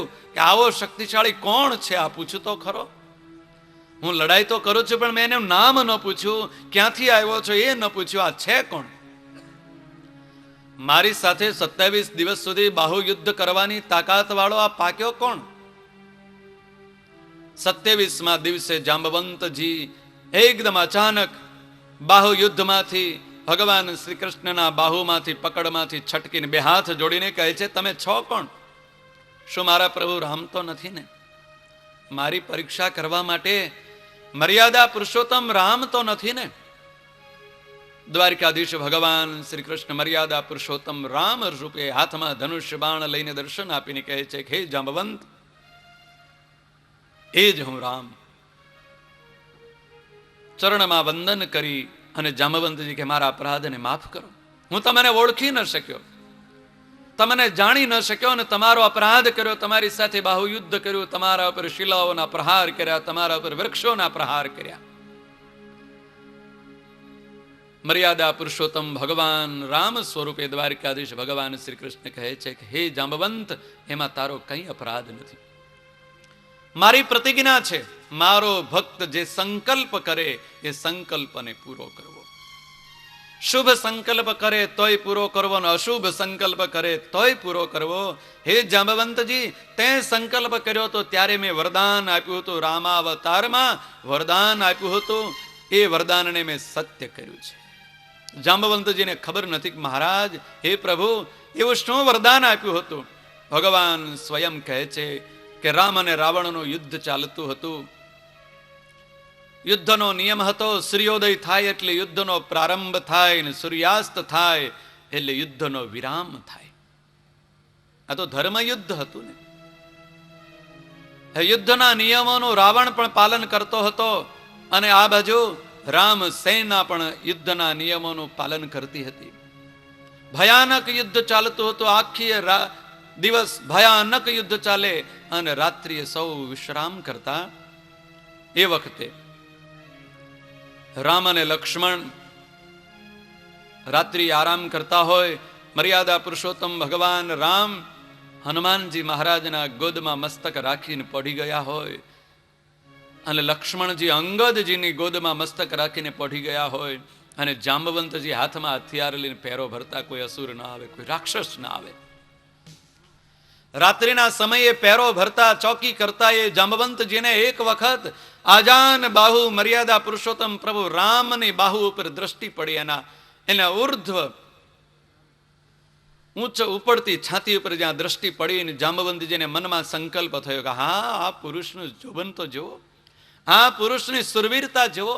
કહ્યું કે આવો શક્તિશાળી કોણ છે, આ પૂછું તો ખરો. હું લડાઈ તો કરું છું, પણ મેં એનું નામ ન પૂછ્યું, ક્યાંથી આવ્યો છો એ ન પૂછ્યું, આ છે કોણ? મારી સાથે 27 દિવસ સુધી બાહુ યુદ્ધ કરવાની તાકાત વાળો આ પાક્યો કોણ? 27મા દિવસે જાંબવંતજી એકદમ અચાનક બાહુ યુદ્ધમાંથી ભગવાન શ્રી કૃષ્ણના બાહુમાંથી પકડમાંથી છટકીને બે હાથ જોડીને કહે છે, તમે છો કોણ? શું મારા પ્રભુ રામ તો નથી ને? મારી પરીક્ષા કરવા માટે મર્યાદા પુરુષોત્તમ રામ તો નથી ને? દ્વારકાધીશ ભગવાન શ્રી કૃષ્ણ મર્યાદા પુરુષોત્તમ રામ રૂપે હાથમાં ધનુષ્ય બાણ લઈને દર્શન આપીને કહે છે, હે જાંબવંત, એ જ હું રામ. ચરણમાં વંદન કરી અને જાંબવંતજી કે મારા અપરાધને માફ કરો, હું તમને ઓળખી ન શક્યો, તમને જાણી ન શક્યો અને તમારો અપરાધ કર્યો, તમારી સાથે બાહુ યુદ્ધ કર્યું, તમારા ઉપર શિલાઓના પ્રહાર કર્યા, તમારા ઉપર વૃક્ષોના પ્રહાર કર્યા. મર્યાદા પુરુષોત્તમ ભગવાન રામ સ્વરૂપે દ્વારકાધીશ ભગવાન શ્રી કૃષ્ણ કહે છે કે હે જાંબવંત, એમાં તારો કંઈ અપરાધ નથી. મારી પ્રતિજ્ઞા છે, મારો ભક્ત જે સંકલ્પ કરે એ સંકલ્પને પૂરો કરવો. શુભ સંકલ્પ કરે તોય પૂરો કરવો, અને અશુભ સંકલ્પ કરે તોય પૂરો કરવો. હે જાંબવંતજી, તે સંકલ્પ કર્યો તો ત્યારે મેં વરદાન આપ્યું હતું, રામાવતારમાં વરદાન આપ્યું હતું, એ વરદાનને મેં સત્ય કર્યું છે. જાંબવંતજીને ખબર નથી કે મહારાજ, હે પ્રભુ, એવું શું વરદાન આપ્યું હતું? ભગવાન સ્વયં કહે છે કે રામ અને રાવણનું યુદ્ધ ચાલતું હતું. યુદ્ધનો નિયમ હતો, સૂર્યોદય થાય એટલે યુદ્ધનો પ્રારંભ થાય, ને સૂર્યાસ્ત થાય એટલે યુદ્ધનો વિરામ થાય. આ તો ધર્મ યુદ્ધ હતું ને. યુદ્ધના નિયમોનું રાવણ પણ પાલન કરતો હતો, અને આ બાજુ રામ સેના પણ યુદ્ધના નિયમોનું પાલન કરતી હતી. ભયાનક યુદ્ધ ચાલતું હતું, આખી દિવસ ભયાનક યુદ્ધ ચાલે અને રાત્રિએ સૌ વિશ્રામ કરતા. એ વખતે રામ અને લક્ષ્મણ રાત્રિ આરામ કરતા હોય, મર્યાદા પુરુષોત્તમ ભગવાન રામ હનુમાનજી મહારાજના ગોદમાં મસ્તક રાખીને પડી ગયા હોય, અને લક્ષ્મણજી અંગદજીની ગોદમાં મસ્તક રાખીને પડી ગયા હોય, અને જાંબવંતજી હાથમાં હથિયાર લઈને પહેરો ભરતા. કોઈ અસુર ના આવે, કોઈ રાક્ષસ ના આવે. રાત્રિના સમયે પહેરો ભરતા, ચોકી કરતા એ જાંબવંતજીને એક વખત આજાન બાહુ મર્યાદા પુરુષોત્તમ પ્રભુ રામની બાહુ ઉપર દ્રષ્ટિ પડી. એના ઉર્ધ્વ ઉચ્ચ ઉપડતી છાતી ઉપર જ્યાં દ્રષ્ટિ પડી, ને જાંબવંતજીને મનમાં સંકલ્પ થયો કે હા, આ પુરુષનું જોબન તો જુઓ, આ પુરુષની સુરવીરતા જુઓ,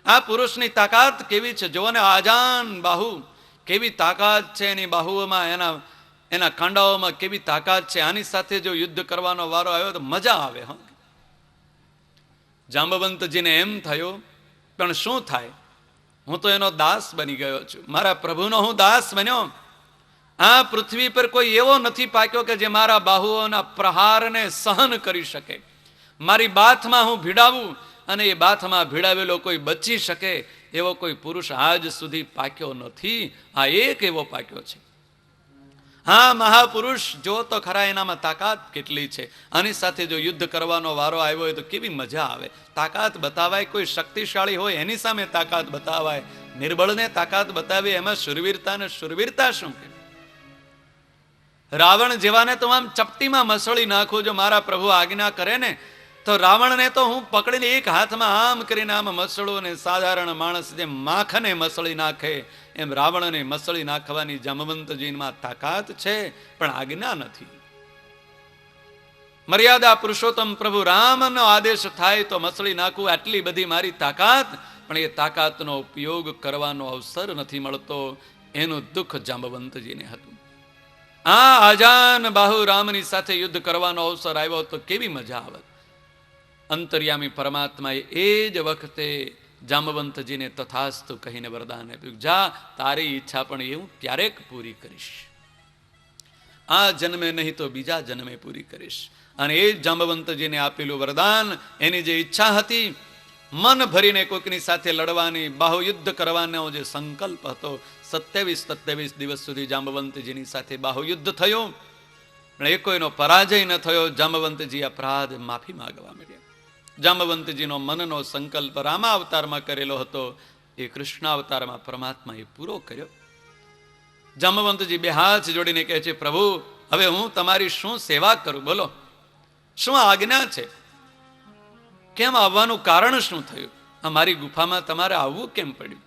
આ પુરુષની તાકાત કેવી છે જુઓ ને. આજાન બાહુ, કેવી તાકાત છે એની બાહુઓમાં, એના કાંડાઓમાં કેવી તાકાત છે. આની સાથે જો યુદ્ધ કરવાનો વારો આવ્યો તો મજા આવે. હા, જાંબવંતજીને એમ થયું, પણ શું થાય, હું તો એનો દાસ બની ગયો છું, મારા પ્રભુનો હું દાસ બન્યો. આ પૃથ્વી પર કોઈ એવો નથી પાક્યો કે જે મારા બાહુઓના પ્રહારને સહન કરી શકે. મારી બાથમાં હું ભીડાવું અને એ બાથમાં ભીડાવેલો કોઈ બચી શકે એવો કોઈ પુરુષ આજ સુધી પાક્યો નથી. આ એક એવો પાક્યો છે. હા, મહાપુરુષ જો તો ખરા, એનામાં તાકાત કેટલી છે. આની સાથે જો યુદ્ધ કરવાનો વારો આવ્યો હોય તો કેવી મજા આવે. તાકાત બતાવાય, કોઈ શક્તિશાળી હોય એની સામે તાકાત બતાવાય, નિર્બળને તાકાત બતાવી, એમાં શુરવીરતા ને શુરવીરતા શું કે. રાવણ જેવાને તો આમ ચપટીમાં મસળી નાખું, જો મારા પ્રભુ આજ્ઞા કરે ને તો રાવણને તો હું પકડીને એક હાથમાં આમ કરીને આમ મસળું, ને સાધારણ માણસ જેમ માખને મસળી નાખે એમ રાવણને મસળી નાખવાની જાંબવંતજીમાં તાકાત છે, પણ આજ્ઞા નથી. મર્યાદા પુરુષોત્તમ પ્રભુ રામનો આદેશ થાય તો મસળી નાખું, આટલી બધી મારી તાકાત, પણ એ તાકાતનો ઉપયોગ કરવાનો અવસર નથી મળતો. એનું દુઃખ જાંબવંતજીને હતું. આ આજાન બાહુ રામની સાથે યુદ્ધ કરવાનો અવસર આવ્યો તો કેવી મજા આવે. અંતર્યામી પરમાત્માએ એ જ વખતે જાંબવંતજીને તથાસ્તુ કહીને વરદાન આપ્યું, જા, તારી ઈચ્છા પણ એવું ક્યારેક પૂરી કરીશ, આ જન્મે નહીં તો બીજા જન્મે પૂરી કરીશ. અને એ જાંબવંતજીને આપેલું વરદાન, એની જે ઈચ્છા હતી મન ભરીને કોઈકની સાથે લડવાની, બાહુયુદ્ધ કરવાનો જે સંકલ્પ હતો, 27 દિવસ સુધી જાંબવંતજીની સાથે બાહુયુદ્ધ થયું. પણ એ કોઈનો પરાજય ન થયો. જાંબવંતજી અપરાધ માફી માંગવા માંડ્યા. જાંબવંતજીનો મનનો સંકલ્પ રામા અવતારમાં કરેલો હતો એ કૃષ્ણ અવતારમાં પરમાત્માએ પૂરો કર્યો. જાંબવંતજી બે હાથ જોડીને કહે છે, પ્રભુ હવે હું તમારી શું સેવા કરું? બોલો, શું આજ્ઞા છે? કેમ આવવાનું કારણ શું થયું? અમારી ગુફામાં તમારે આવવું કેમ પડ્યું?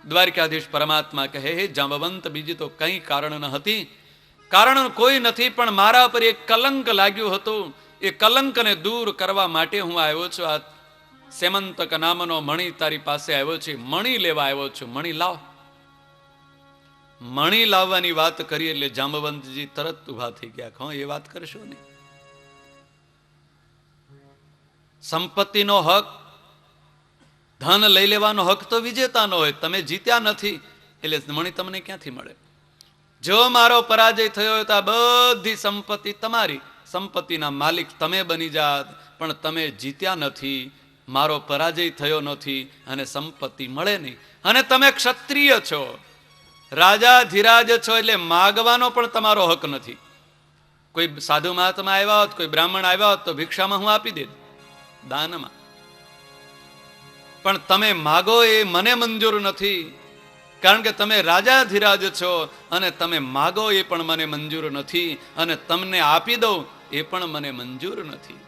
દ્વારકાધીશ પરમાત્મા કહે, હે જાંબવંત, બીજી તો કંઈ કારણ ન હતી. કારણ કોઈ નથી, પણ મારા પર એક કલંક લાગ્યું હતું. એ કલંકને દૂર કરવા માટે હું આવ્યો છું. આ સેમંતક નામનો મણી તારી પાસે આવ્યો છે. મણી લેવા આવ્યો છું. મણી લાવ. મણી લાવવાની વાત કરી એટલે જાંબવંતજી તરત ઉભા થઈ ગયા. હા, એ વાત કરશો ને. સંપત્તિનો હક, ધન લઈ લેવાનો હક તો વિજેતાનો હોય. તમે જીત્યા નથી એટલે મણી તમને ક્યાંથી મળે? જો મારો પરાજય થયો હોય તો આ બધી સંપત્તિ તમારી, સંપત્તિના માલિક તમે બની જાત, પણ તમે જીત્યા નથી, મારો પરાજય થયો નથી અને સંપત્તિ મળે નહીં. અને તમે ક્ષત્રિય છો, રાજા ધીરાજ છો, એટલે માગવાનો પણ તમારો હક નથી. કોઈ સાધુ મહાત્મા આવ્યા હોત, કોઈ બ્રાહ્મણ આવ્યા હોત તો ભિક્ષામાં હું આપી દે, દાનમાં. પણ તમે માગો એ મને મંજૂર નથી, કારણ કે તમે રાજા ધીરાજ છો અને તમે માગો એ પણ મને મંજૂર નથી, અને તમને આપી દઉં એ પણ મને મંજૂર નથી.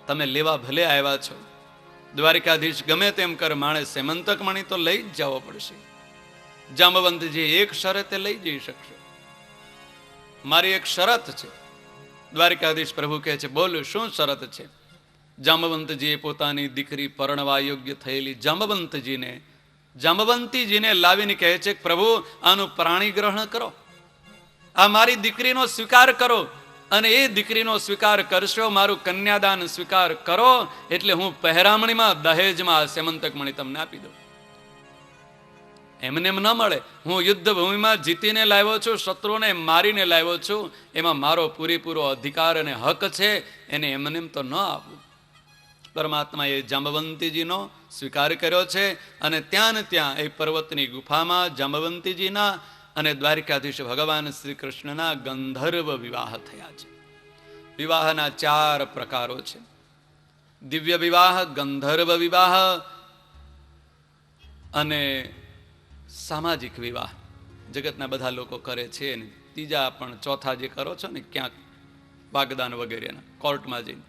તમે લેવા ભલે આવ્યા છો. દ્વારિકાધીશ ગમે તેમ કર, માણે સેમંતક મણી તો લઈ જ જવો પડશે. જાંબવંતજી એક શરતે લઈ જઈ શકશો. મારી એક શરત છે. દ્વારિકાધીશ પ્રભુ કહે છે, બોલ શું શરત છે? જાંબવંતજીએ પોતાની દીકરી પરણવા યોગ્ય થયેલી જાંબવંતીજીને લાવીને કહે છે, પ્રભુ આનું પ્રાણી ગ્રહણ કરો, આ મારી દીકરીનો સ્વીકાર કરો, અને એ દીકરીનો સ્વીકાર કરશો, મારું કન્યાદાન સ્વીકાર કરો, એટલે હું પહેરામણીમાં દહેજમાં સેમંતક મણી તમને આપી દઉં. એમને એમ ન મળે. હું યુદ્ધ ભૂમિમાં જીતીને લાવ્યો છું, શત્રુને મારીને લાવ્યો છું, એમાં મારો પૂરેપૂરો અધિકાર અને હક છે, એને એમને તો ન આપવું. પરમાત્માએ જાંબવંતીજીનો સ્વીકાર કર્યો છે, અને ત્યાં ને ત્યાં એ પર્વતની ગુફામાં જાંબવંતીજીના અને દ્વારિકાધીશ ભગવાન શ્રી કૃષ્ણના ગંધર્વ વિવાહ થયા છે. વિવાહના 4 પ્રકારો છે: દિવ્ય વિવાહ, ગંધર્વ વિવાહ અને સામાજિક વિવાહ. જગતના બધા લોકો કરે છે, ને ત્રીજા પણ ચોથા જે કરો છો ને ક્યાંક વાગદાન વગેરેના કોર્ટમાં જઈને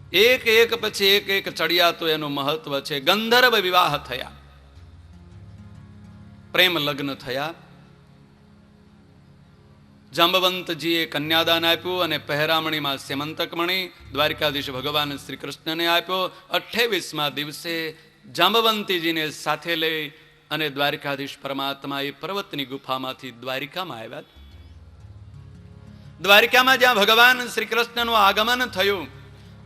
એક એક પછી એક ચડિયા તો એનું મહત્વ છે. ગંધર્વ વિવાહ થયા, પ્રેમ લગ્ન થયા. જાંબવંતજીએ કન્યાદાન આપ્યું અને પહેરામણીમાં સેમંતક મણી દ્વારિકાધીશ ભગવાન શ્રી કૃષ્ણને આપ્યો. 28મા દિવસે જાંબવંતીજીને સાથે લઈ અને દ્વારિકાધીશ પરમાત્મા એ પર્વતની ગુફામાંથી દ્વારિકામાં આવ્યા. દ્વારિકામાં જ્યાં ભગવાન શ્રી કૃષ્ણનું આગમન થયું,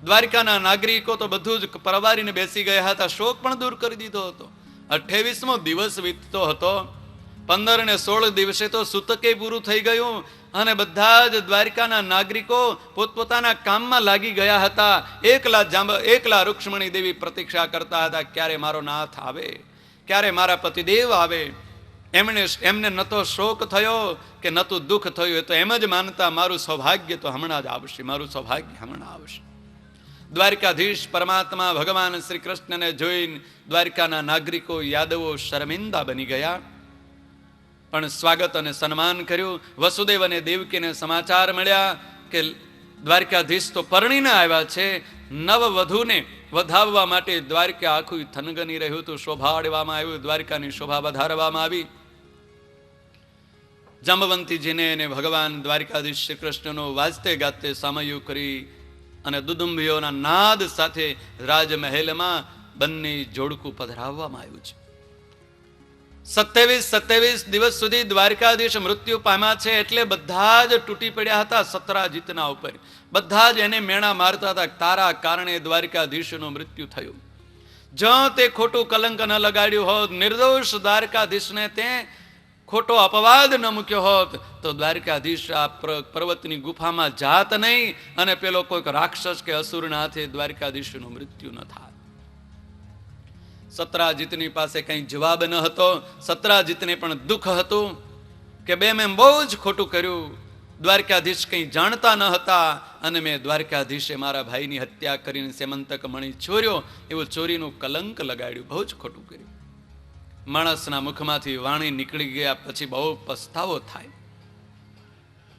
દ્વારિકાના નાગરિકો તો બધું જ પરવારીને બેસી ગયા હતા. શોક પણ દૂર કરી દીધો હતો. 28મો દિવસ વીતતો હતો. 15 અને 16 દિવસે તો સૂતકે પૂરું થઈ ગયું, અને બધા જ દ્વારિકાના નાગરિકો પોતપોતાના કામમાં લાગી ગયા હતા. એકલા રૂક્ષ્મણી દેવી પ્રતીક્ષા કરતા હતા, ક્યારે મારો નાથ આવે, ક્યારે મારા પતિદેવ આવે. એમને ન તો શોક થયો કે ન તો દુઃખ થયું, એ તો એમ જ માનતા, મારું સૌભાગ્ય તો હમણાં જ આવશે, મારું સૌભાગ્ય હમણાં આવશે. દ્વારિકાધીશ પરમાત્મા ભગવાન શ્રી કૃષ્ણને જોઈને દ્વારિકાના નાગરિકો, યાદવો શર્મિંદા બની ગયા, પણ સ્વાગત અને સન્માન કર્યું. વસુદેવ અને દેવકીને સમાચાર મળ્યા કે દ્વારિકાધીશ તો પરણીને આવ્યા છે. નવવધૂને વધાવવા માટે દ્વારિકા આખું થનગની રહ્યું હતું, શોભાડવામાં આવ્યું, દ્વારિકાની શોભા વધારવામાં આવી. જાંબવંતીજીને અને ભગવાન દ્વારિકાધીશ શ્રી કૃષ્ણનો વાજતે ગાજતે સામયું કરી અને દુદુંભીઓના નાદ સાથે રાજમહેલમાં બંને જોડકું પધરાવવામાં આવ્યું છે. 27 દિવસ સુધી દ્વારિકાધીશ મૃત્યુ પામ્યા છે, એટલે બધા જ તૂટી પડ્યા હતા સત્રાજીતના ઉપર. બધા જ એને મેણા મારતા હતા, તારા કારણે દ્વારિકાધીશનું મૃત્યુ થયું. જો તે ખોટું કલંક ન લગાડ્યું હોત, નિર્દોષ દ્વારિકાધીશને તે ખોટો અપવાદ ન મૂક્યો હોત, તો દ્વારિકાધીશ આ પર્વતની ગુફામાં જાત નહીં, અને પેલો કોઈક રાક્ષસ કે અસુરના હાથે દ્વારિકાધીશનું મૃત્યુ ન થાય. સત્રાજીતની પાસે કંઈ જવાબ ન હતો. સત્રાજીતને પણ દુઃખ હતું. કે બે મેં બહુ જ ખોટું કર્યું, દ્વારકાધીશ કંઈ જાણતા ન હતા અને મેં દ્વારકાધીશે મારા ભાઈની હત્યા કરીને સેમંતક મણી ચોર્યો, એવું ચોરીનું કલંક લગાડ્યું, બહુ જ ખોટું કર્યું. માણસના મુખમાંથી વાણી નીકળી ગયા પછી બહુ પસ્તાવો થાય.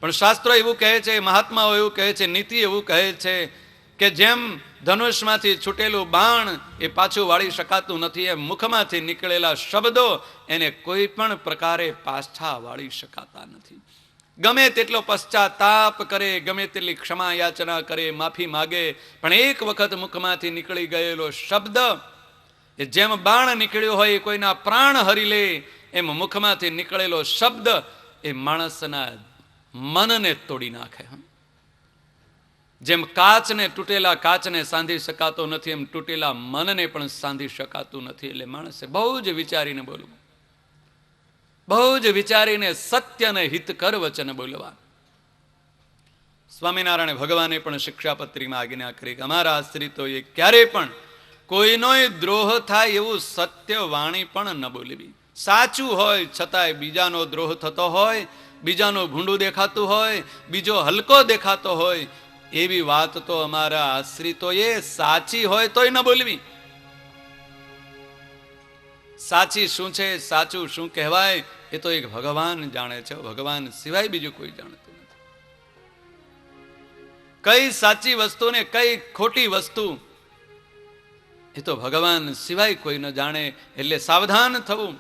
પણ શાસ્ત્રો એવું કહે છે, મહાત્માઓ એવું કહે છે, નીતિ એવું કહે છે કે જેમ ધનુષમાંથી છૂટેલું બાણ એ પાછું વાળી શકાતું નથી, એમ મુખમાંથી નીકળેલા શબ્દો એને કોઈ પણ પ્રકારે પાછા વાળી શકાતા નથી. ગમે તેટલો પશ્ચાતાપ કરે, ગમે તેટલી ક્ષમા યાચના કરે, માફી માગે, પણ એક વખત મુખમાંથી નીકળી ગયેલો શબ્દ એ જેમ બાણ નીકળ્યો હોય કોઈના પ્રાણ હરી લે, એમ મુખમાંથી નીકળેલો શબ્દ એ માણસના મનને તોડી નાખે. જેમ કાચને, તૂટેલા કાચને સાંધી શકાતો નથી, એમ તૂટેલા મનને પણ સાંધી શકાતું નથી. એટલે માણસે બહુ જ વિચારીને બોલવું, બહુ જ વિચારીને સત્ય અને હિતકર વચન બોલવા. સ્વામિનારાયણ ભગવાને પણ શિક્ષાપત્રીમાં આજ્ઞા કરી કે અમારા આશ્રિતોએ ક્યારેય પણ કોઈનો દ્રોહ થાય એવું સત્ય વાણી પણ ન બોલવી. સાચું હોય છતાંય બીજાનો દ્રોહ થતો હોય, બીજાનું ભૂંડું દેખાતું હોય, બીજો હલકો દેખાતો હોય, એવી વાત તો અમારા આશ્રિતોએ સાચી હોય તોય ન બોલવી. સાચી શું છે, સાચું શું કહેવાય, એ તો એક ભગવાન જાણે છે, ભગવાન સિવાય બીજું કોઈ જાણતું નથી. કઈ સાચી વસ્તુ ને કઈ ખોટી વસ્તુ એ તો ભગવાન સિવાય કોઈ ન જાણે. એટલે સાવધાન થવું.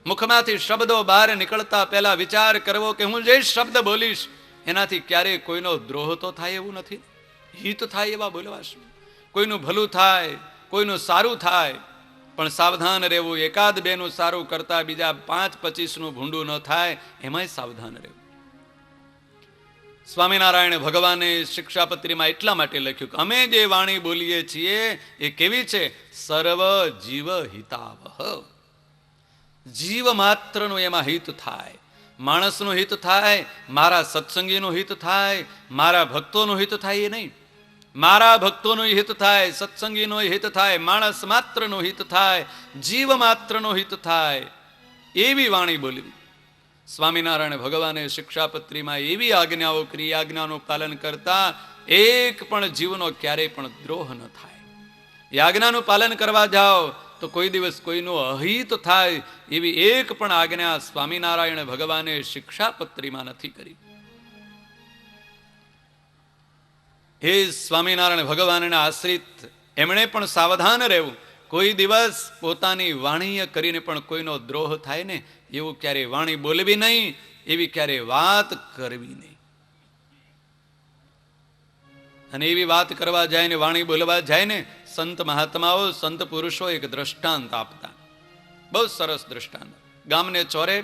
મુખમાંથી શબ્દો બહાર નીકળતા પહેલા વિચાર કરવો કે હું જે શબ્દ બોલીશ એનાથી ક્યારેય કોઈનો દ્રોહ તો થાય એવું નથી, હિત થાય એવા બોલવાશું, કોઈનું ભલું થાય, કોઈનું સારું થાય. પણ સાવધાન રહેવું, એકાદ બેનું સારું કરતા બીજા 5-25નું ભૂંડું ન થાય, એમાંય સાવધાન રહેવું. સ્વામિનારાયણ ભગવાને શિક્ષાપત્રીમાં એટલા માટે લખ્યું કે અમે જે વાણી બોલીએ છીએ એ કેવી છે? સર્વ જીવ હિતાવહ. જીવ માત્રનું એમાં હિત થાય. માણસનું હિત થાય, મારા સત્સંગીનું હિત થાય, મારા ભક્તોનું હિત થાય એ નહીં. મારા ભક્તોનું હિત થાય, સત્સંગીનું હિત થાય, માણસ માત્રનું હિત થાય, જીવ માત્રનું હિત થાય, એવી વાણી બોલવી. સ્વામિનારાયણ ભગવાને શિક્ષાપત્રીમાં એવી આજ્ઞાઓ કરી, આજ્ઞાનું પાલન કરતા એક પણ જીવનો ક્યારેય પણ દ્રોહ ન થાય. એ આજ્ઞાનું પાલન કરવા જાઓ તો કોઈ દિવસ કોઈનું અહિત થાય એવી એક પણ આજ્ઞા સ્વામિનારાયણ ભગવાને શિક્ષાપત્રીમાં નથી કરી. હે સ્વામિનારાયણ ભગવાનના આશ્રિત, એમણે પણ સાવધાન રહેવું. કોઈ દિવસ પોતાની વાણીય કરીને પણ કોઈનો દ્રોહ થાય ને એવું ક્યારેય વાણી બોલવી નહીં, એવી ક્યારેય વાત કરવી નહીં. અને એવી વાત કરવા જાય ને વાણી બોલવા જાય ને સંત મહાત્માઓ, સંત પુરુષો એક દ્રષ્ટાંત આપતા, બહુ સરસ દ્રષ્ટાંત. ગામને ચોરે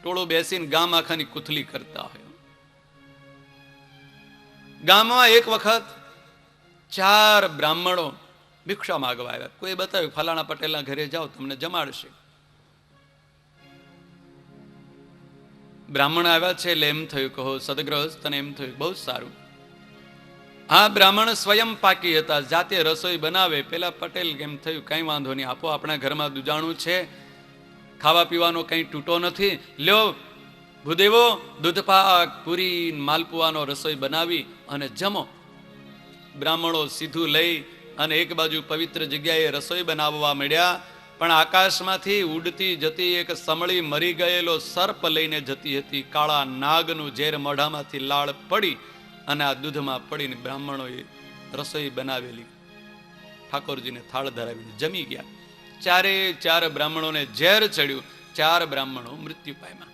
ટોળું બેસીને ગામ આખાની કુથલી કરતા હોય. ગામમાં એક વખત 4 બ્રાહ્મણો ભિક્ષા માગવા આવ્યા. કોઈ બતાવ્યું ફલાણા પટેલના ઘરે જાઓ તમને જમાડશે. બ્રાહ્મણ આવ્યા છે એટલે એમ થયું, કહો સદગ્રહસ્થને એમ થયું બહુ સારું. આ બ્રાહ્મણ સ્વયં પાકી હતા, જાતે રસોઈ બનાવે. પેલા પટેલ એમ થયું કઈ વાંધો નહીં, આપો આપણા ઘરમાં દુજાણું છે, ખાવા પીવાનો કઈ તૂટો નથી, લ્યો ભૂદેવો દૂધપાક, પૂરી, માલપુવાનો રસોઈ બનાવી અને જમો. બ્રાહ્મણો સીધું લઈ અને એક બાજુ પવિત્ર જગ્યાએ રસોઈ બનાવવા મળ્યા. પણ આકાશમાંથી ઉડતી જતી એક સમળી મરી ગયેલો સર્પ લઈને જતી હતી. કાળા નાગનું ઝેર મોઢામાંથી લાળ પડી અને આ દૂધમાં પડીને બ્રાહ્મણોએ રસોઈ બનાવેલી ઠાકોરજીને થાળ ધરાવીને જમી ગયા. 4 બ્રાહ્મણોને ઝેર ચડ્યું, 4 બ્રાહ્મણો મૃત્યુ પામ્યા.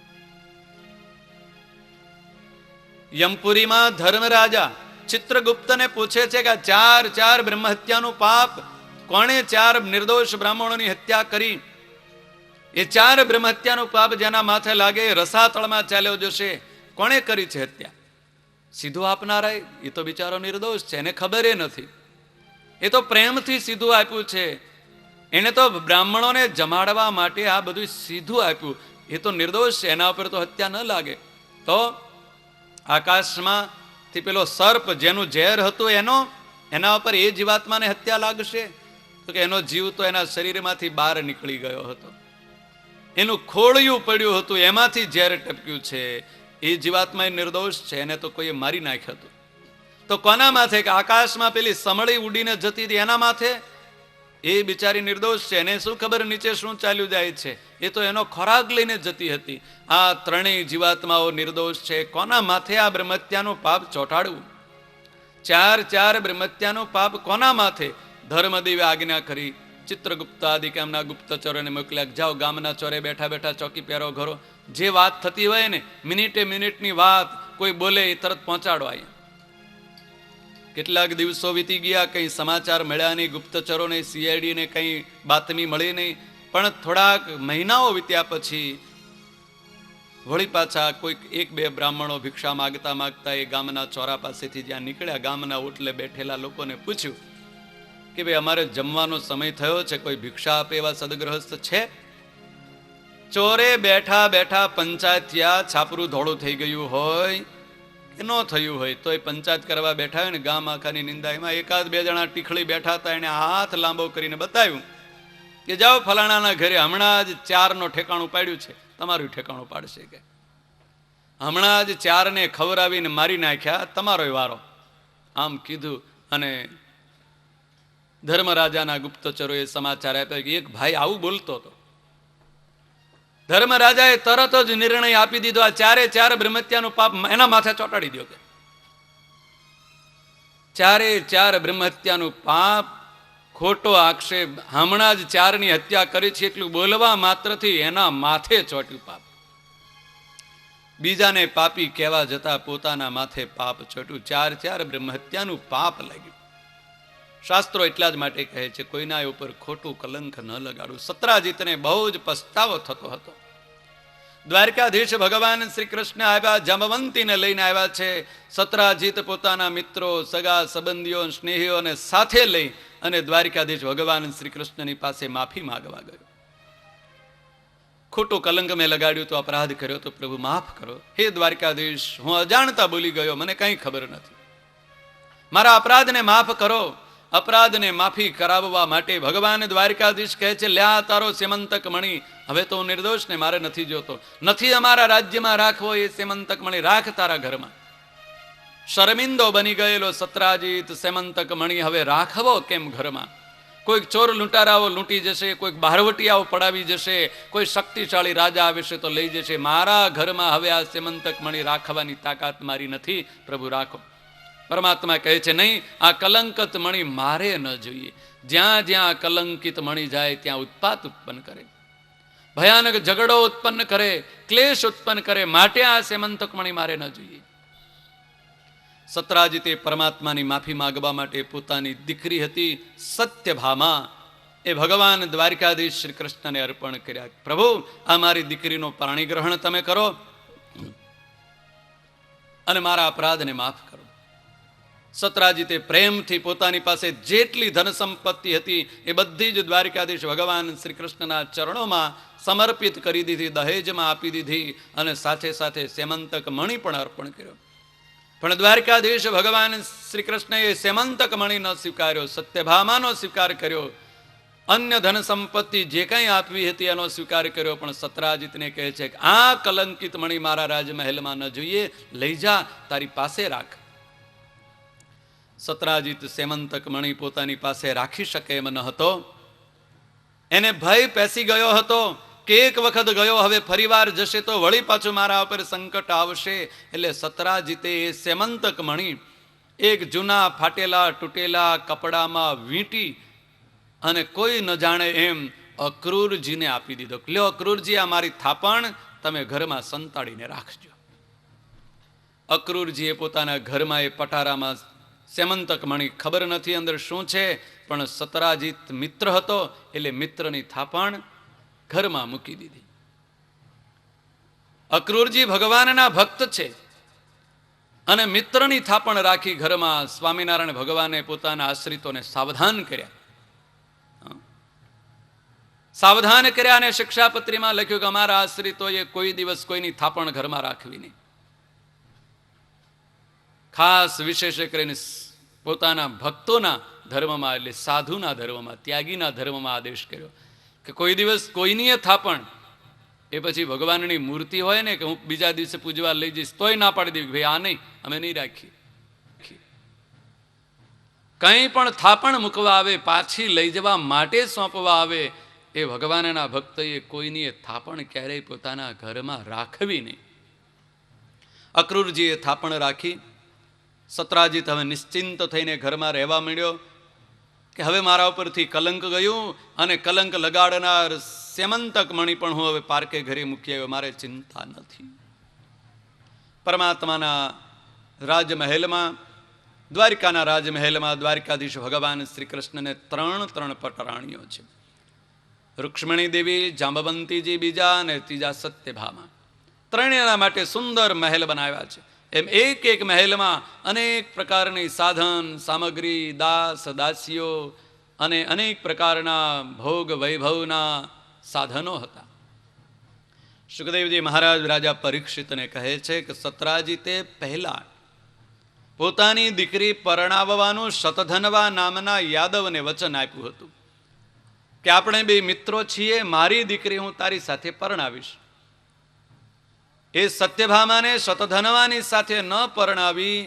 યમપુરીમાં ધર્મરાજા ચિત્રગુપ્તને પૂછે છે કે 4 બ્રહ્મહત્યાનું પાપ કોણે 4 નિર્દોષ બ્રાહ્મણોની હત્યા કરી? એ 4 બ્રહ્મહત્યાનું પાપ જેના માથે લાગે રસાતળમાં ચાલ્યો જશે. કોણે કરી છે હત્યા? સીધું આપનારા એ તો બિચારો નિર્દોષ છે, એને ખબર એ નથી. એ તો પ્રેમથી સીધું આપ્યું છે. એને તો બ્રાહ્મણોને જમાડવા માટે આ બધું સીધું આપ્યું. એ તો નિર્દોષ છે, એના ઉપર તો હત્યા ન લાગે. તો આકાશમાંથી પેલો સર્પ જેનું ઝેર હતું એના ઉપર એ જીવાત્માને હત્યા લાગશે? તો કે એનો જીવ તો એના શરીરમાંથી બહાર નીકળી ગયો હતો. એનું ખોળિયું પડ્યું હતું, એમાંથી ઝેર ટપક્યું છે. એ જીવાત્મા નિર્દોષ છે, એને તો કોઈએ મારી નાખ્યો હતું. તો કોના માથે? કે આકાશમાં પેલી સમળી ઉડીને જતી હતી એના માથે. એ બિચારી નિર્દોષ છે, એને શું ખબર નીચે શું ચાલ્યું જાય છે? એ તો એનો ખોરાક લઈને જતી હતી. આ ત્રણેય જીવાત્માઓ નિર્દોષ છે. કોના માથે આ બ્રહ્મત્યાનું પાપ ચોંટાડવું? ચાર બ્રહ્મત્યાનું પાપ કોના માથે? ધર્મદેવે આજ્ઞા કરી, ચિત્રગુપ્ત આદિ કે એમના ગુપ્તચરોને મોકલ્યા, જાઓ ગામના ચોરે બેઠા બેઠા ચોકી પહેરો ઘરો, જે વાત થતી હોય ને મિનિટની વાત કોઈ બોલે એ તરત પહોંચાડો. અહીંયા કેટલાક દિવસો વીતી ગયા, કંઈ સમાચાર મળ્યા નહીં, ગુપ્તચરોને સીઆઈડીને કંઈ બાતમી મળી નહીં. પણ થોડાક મહિનાઓ વીત્યા પછી વળી પાછા કોઈક એક બે બ્રાહ્મણો ભિક્ષા માગતા માગતા એ ગામના ચોરા પાસેથી જ્યાં નીકળ્યા, ગામના ઓટલે બેઠેલા લોકોને પૂછ્યું કે ભાઈ અમારે જમવાનો સમય થયો છે, કોઈ ભિક્ષા આપે એવા સદગ્રહસ્થ છે? ચોરે બેઠા બેઠા પંચાયત થયા, છાપરું ધોળું થઈ ગયું હોય કે ન થયું હોય તો એ પંચાયત કરવા બેઠા હોય ને ગામ આખાની નિંદા. એમાં એકાદ બે જણા ટીખળી બેઠા હતા, એને હાથ લાંબો કરીને બતાવ્યું કે જાઓ ફલાણાના ઘરે હમણાં જ 4 ઠેકાણું પાડ્યું છે, તમારું ઠેકાણું પાડશે. કે હમણાં જ 4ને ખવડાવીને મારી નાખ્યા, તમારો વારો. આમ કીધું અને ધર્મરાજાના ગુપ્તચરોએ સમાચાર આપ્યા કે એક ભાઈ આવું બોલતો હતો. ધર્મરાજાએ તરત જ નિર્ણય આપી દીધો, આ 4 બ્રહ્મત્યાનું પાપ એના માથે ચોંટાડી દો. કે 4 બ્રહ્મત્યાનું પાપ, ખોટો આક્ષેપ, હમણાં જ 4ની હત્યા કરી છે એટલું બોલવા માત્રથી એના માથે ચોટ્યું પાપ. બીજાને પાપી કહેવા જતા પોતાના માથે પાપ ચોટ્યું. 4 બ્રહ્મહત્યાનું પાપ લાગ્યું. શાસ્ત્રો એટલા જ માટે કહે છે કોઈના ઉપર ખોટું કલંક ન લગાડવું. સત્રાજીતને બહુ જ પસ્તાવો થતો હતો. દ્વારકાધીશ ભગવાન શ્રી કૃષ્ણ આવ્યા, જાંબવંતીને લઈને આવ્યા છે. સત્રાજીત પોતાના મિત્રો, સગા સંબંધીઓ, સ્નેહીઓને સાથે લઈ અને દ્વારકાધીશ ભગવાન શ્રી કૃષ્ણની પાસે માફી માંગવા ગયો. ખોટું કલંક મેં લગાડ્યું તો, અપરાધ કર્યો તો પ્રભુ માફ કરો. હે દ્વારકાધીશ, હું અજાણતા બોલી ગયો, મને કંઈ ખબર નથી, મારા અપરાધને માફ કરો. અપરાધને માફી કરાવવા માટે ભગવાન દ્વારકાધીશ કહે છે, લ્યા તારો સેમંતક મણી, હવે તો હું નિર્દોષને મારે નથી જોતો, નથી અમારા રાજ્યમાં રાખવો એ સેમંતક મણી, રાખ તારા ઘરમાં. શર્મિંદો બની ગયેલો સત્રાજીત સેમંતક મણી હવે રાખવો કેમ ઘરમાં? કોઈક ચોર લૂંટારાઓ લૂંટી જશે, કોઈક બહારવટિયાઓ પડાવી જશે, કોઈ શક્તિશાળી રાજા આવશે તો લઈ જશે. મારા ઘરમાં હવે આ સેમંતક મણી રાખવાની તાકાત મારી નથી, પ્રભુ રાખો. પરમાત્મા કહે છે નહીં, આ કલંકિત મણી મારે ન જોઈએ. જ્યાં જ્યાં કલંકિત મણી જાય ત્યાં ઉત્પાત ઉત્પન્ન કરે, ભયાનક ઝઘડો ઉત્પન્ન કરે, ક્લેશ ઉત્પન્ન કરે, માટે આ સેમંતક મણી મારે ન જોઈએ. સત્રાજીતે પરમાત્માની માફી માંગવા માટે પોતાની દીકરી હતી સત્યભામા, એ ભગવાન દ્વારકાધીશ શ્રી કૃષ્ણને અર્પણ કર્યા. પ્રભુ, આ મારી દીકરીનો પાણીગ્રહણ તમે કરો અને મારા અપરાધને માફ કરો. સત્રાજીતે પ્રેમથી પોતાની પાસે જેટલી ધન સંપત્તિ હતી એ બધી જ દ્વારકાધીશ ભગવાન શ્રી કૃષ્ણના ચરણોમાં સમર્પિત કરી દીધી, દહેજમાં આપી દીધી અને સાથે સાથે સેમંતક મણી પણ અર્પણ કર્યો. પણ દ્વારકાધીશ ભગવાન શ્રી કૃષ્ણએ સેમંતક મણી ન સ્વીકાર્યો, સત્યભામાનો સ્વીકાર કર્યો. અન્ય ધન સંપત્તિ જે કંઈ આપવી હતી એનો સ્વીકાર કર્યો. પણ સત્રાજીતને કહે છે કે આ કલંકિત મણી મારા રાજમહેલમાં ન જોઈએ, લઈ જા, તારી પાસે રાખ. સત્રાજીત સેમંતક મણી પોતાની પાસે રાખી શકે એમ ન હતો. એને ભય પેસી ગયો હતો કે એક વખત ગયો, હવે ફરીવાર જશે તો વળી પાછું મારા ઉપર સંકટ આવશે. એટલે સત્રાજીતે એ સેમંતક મણી એક જૂના ફાટેલા તૂટેલા કપડામાં વીંટી અને કોઈ ન જાણે એમ અક્રૂરજીને આપી દીધો. લ્યો અક્રૂરજી, આ મારી થાપણ તમે ઘરમાં સંતાડીને રાખજો. અક્રૂરજીએ પોતાના ઘરમાં એ પટારામાં સેમંતક મણી, ખબર નથી અંદર શું છે, પણ સત્રાજીત મિત્ર હતો એટલે મિત્રની થાપણ ઘરમાં મૂકી દીધી. અક્રૂરજી ભગવાનના ભક્ત છે અને મિત્રની થાપણ રાખી ઘરમાં. સ્વામિનારાયણ ભગવાને પોતાના આશ્રિતોને સાવધાન કર્યા, અને શિક્ષાપત્રીમાં લખ્યું કે અમારા આશ્રિતોએ કોઈ દિવસ કોઈની થાપણ ઘરમાં રાખવી નહીં. ખાસ વિશેષ કરીને પોતાના ભક્તોના ધર્મમાં, એટલે સાધુના ધર્મમાં, ત્યાગીના ધર્મમાં આદેશ કર્યો કે કોઈ દિવસ કોઈની થાપણ એ પછી ભગવાનની મૂર્તિ હોય ને કે હું બીજા દિવસે પૂજવા લઈ જઈશ તોય ના પાડી દેવી, ભાઈ આ નહીં, અમે નહીં રાખીએ. કંઈ પણ થાપણ મૂકવા આવે, પાછી લઈ જવા માટે સોંપવા આવે, એ ભગવાનના ભક્તએ કોઈની એ થાપણ ક્યારેય પોતાના ઘરમાં રાખવી નહીં. અક્રૂરજીએ થાપણ રાખી. સત્રાજીત હવે નિશ્ચિંત થઈને ઘરમાં રહેવા માંડ્યો કે હવે મારા ઉપરથી કલંક ગયું અને કલંક લગાડનાર સેમંતક મણિ પણ હું હવે પારકે ઘરે મૂકી આવ્યો, મારે ચિંતા નથી. પરમાત્માના રાજમહેલમાં, દ્વારિકાના રાજમહેલમાં દ્વારિકાધીશ ભગવાન શ્રી કૃષ્ણને ત્રણ પટરાણીઓ છે. રૂક્ષ્મણી દેવી, જાંબવંતીજી બીજા અને ત્રીજા સત્યભામા. ત્રણેયના માટે સુંદર મહેલ બનાવ્યા છે. એમ એક એક મહેલમાં અનેક પ્રકારની સાધન સામગ્રી, દાસ દાસીઓ અને અનેક પ્રકારના ભોગ વૈભવના સાધનો હતા. સુખદેવજી મહારાજ રાજા પરીક્ષિતને કહે છે કે સત્રાજીતે પહેલા પોતાની દીકરી પરણાવવાનું શતધનવા નામના યાદવને વચન આપ્યું હતું કે આપણે બે મિત્રો છીએ, મારી દીકરી હું તારી સાથે પરણાવીશ. એ સત્યભામાને શતધનવાની સાથે ન પરણાવી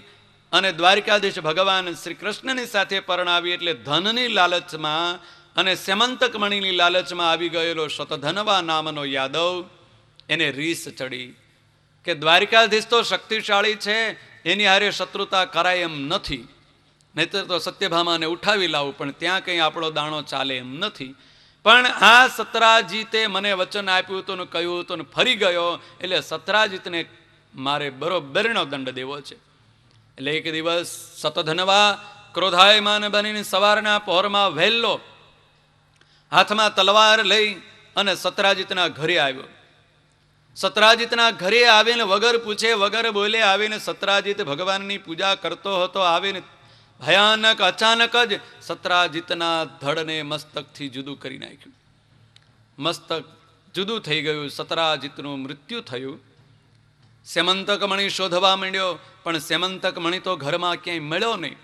અને દ્વારિકાધીશ ભગવાન શ્રી કૃષ્ણની સાથે પરણાવી એટલે ધનની લાલચમાં અને સેમંતક મણીની લાલચમાં આવી ગયેલો શતધનવા નામનો યાદવ, એને રીસ ચડી કે દ્વારિકાધીશ તો શક્તિશાળી છે, એની હારે શત્રુતા કરાય એમ નથી, નહીતર તો સત્યભામાને ઉઠાવી લાવું, પણ ત્યાં કંઈ આપણો દાણો ચાલે એમ નથી. પણ આ સત્રાજીતે મને વચન આપ્યું હતું ને કહ્યું હતું ને ફરી ગયો, એટલે સત્રાજીતને મારે બરોબરનો દંડ દેવો છે. એટલે એક દિવસ સતધનવા ક્રોધાયમાન બનીને સવારના પહોરમાં વહેલો હાથમાં તલવાર લઈ અને સત્રાજીતના ઘરે આવ્યો. સત્રાજીતના ઘરે આવીને વગર પૂછે વગર બોલે આવીને સત્રાજીત ભગવાનની પૂજા કરતો હતો. આવીને ભયાનક અચાનક જ સત્રાજીતના ધડને મસ્તકથી જુદું કરી નાખ્યું. મસ્તક જુદું થઈ ગયું, સત્રાજીતનું મૃત્યુ થયું. સેમંતક મણિ શોધવા માંડ્યો, પણ સેમંતક મણિ તો ઘરમાં ક્યાંય મળ્યો નહીં.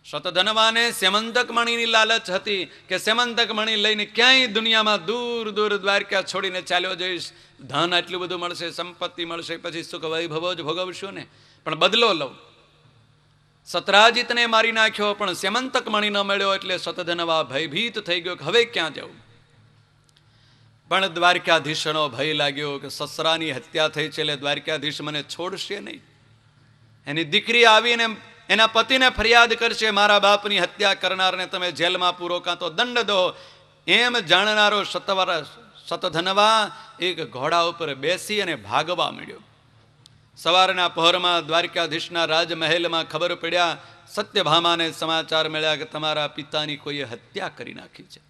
શતધનવાને સેમંતક મણિની લાલચ હતી કે સેમંતક મણિ લઈને ક્યાંય દુનિયામાં દૂર દૂર દ્વારકા છોડીને ચાલ્યો જઈશ, ધન આટલું બધું મળશે, સંપત્તિ મળશે, પછી સુખ વૈભવો જ ભોગવશું ને, પણ બદલો લઉં. સત્રાજીતને મારી નાખ્યો, પણ સેમંતક મણિ ન મળ્યો એટલે શતધનવા ભયભીત થઈ ગયો કે હવે ક્યાં જવું. પણ દ્વારકાધીશનો ભય લાગ્યો કે સસરાની હત્યા થઈ છે એટલે દ્વારકાધીશ મને છોડશે નહીં. એની દીકરી આવીને એના પતિને ફરિયાદ કરશે, મારા બાપની હત્યા કરનારને તમે જેલમાં પૂરો કાં તો દંડ દો. એમ જાણનારો શતધનવા એક ઘોડા ઉપર બેસી અને ભાગવા માંડ્યો. સવારના પહોરમાં દ્વારકાધીશના રાજમહેલમાં ખબર પડ્યા, સત્યભામાને સમાચાર મળ્યા કે તમારા પિતાની કોઈએ હત્યા કરી નાખી છે.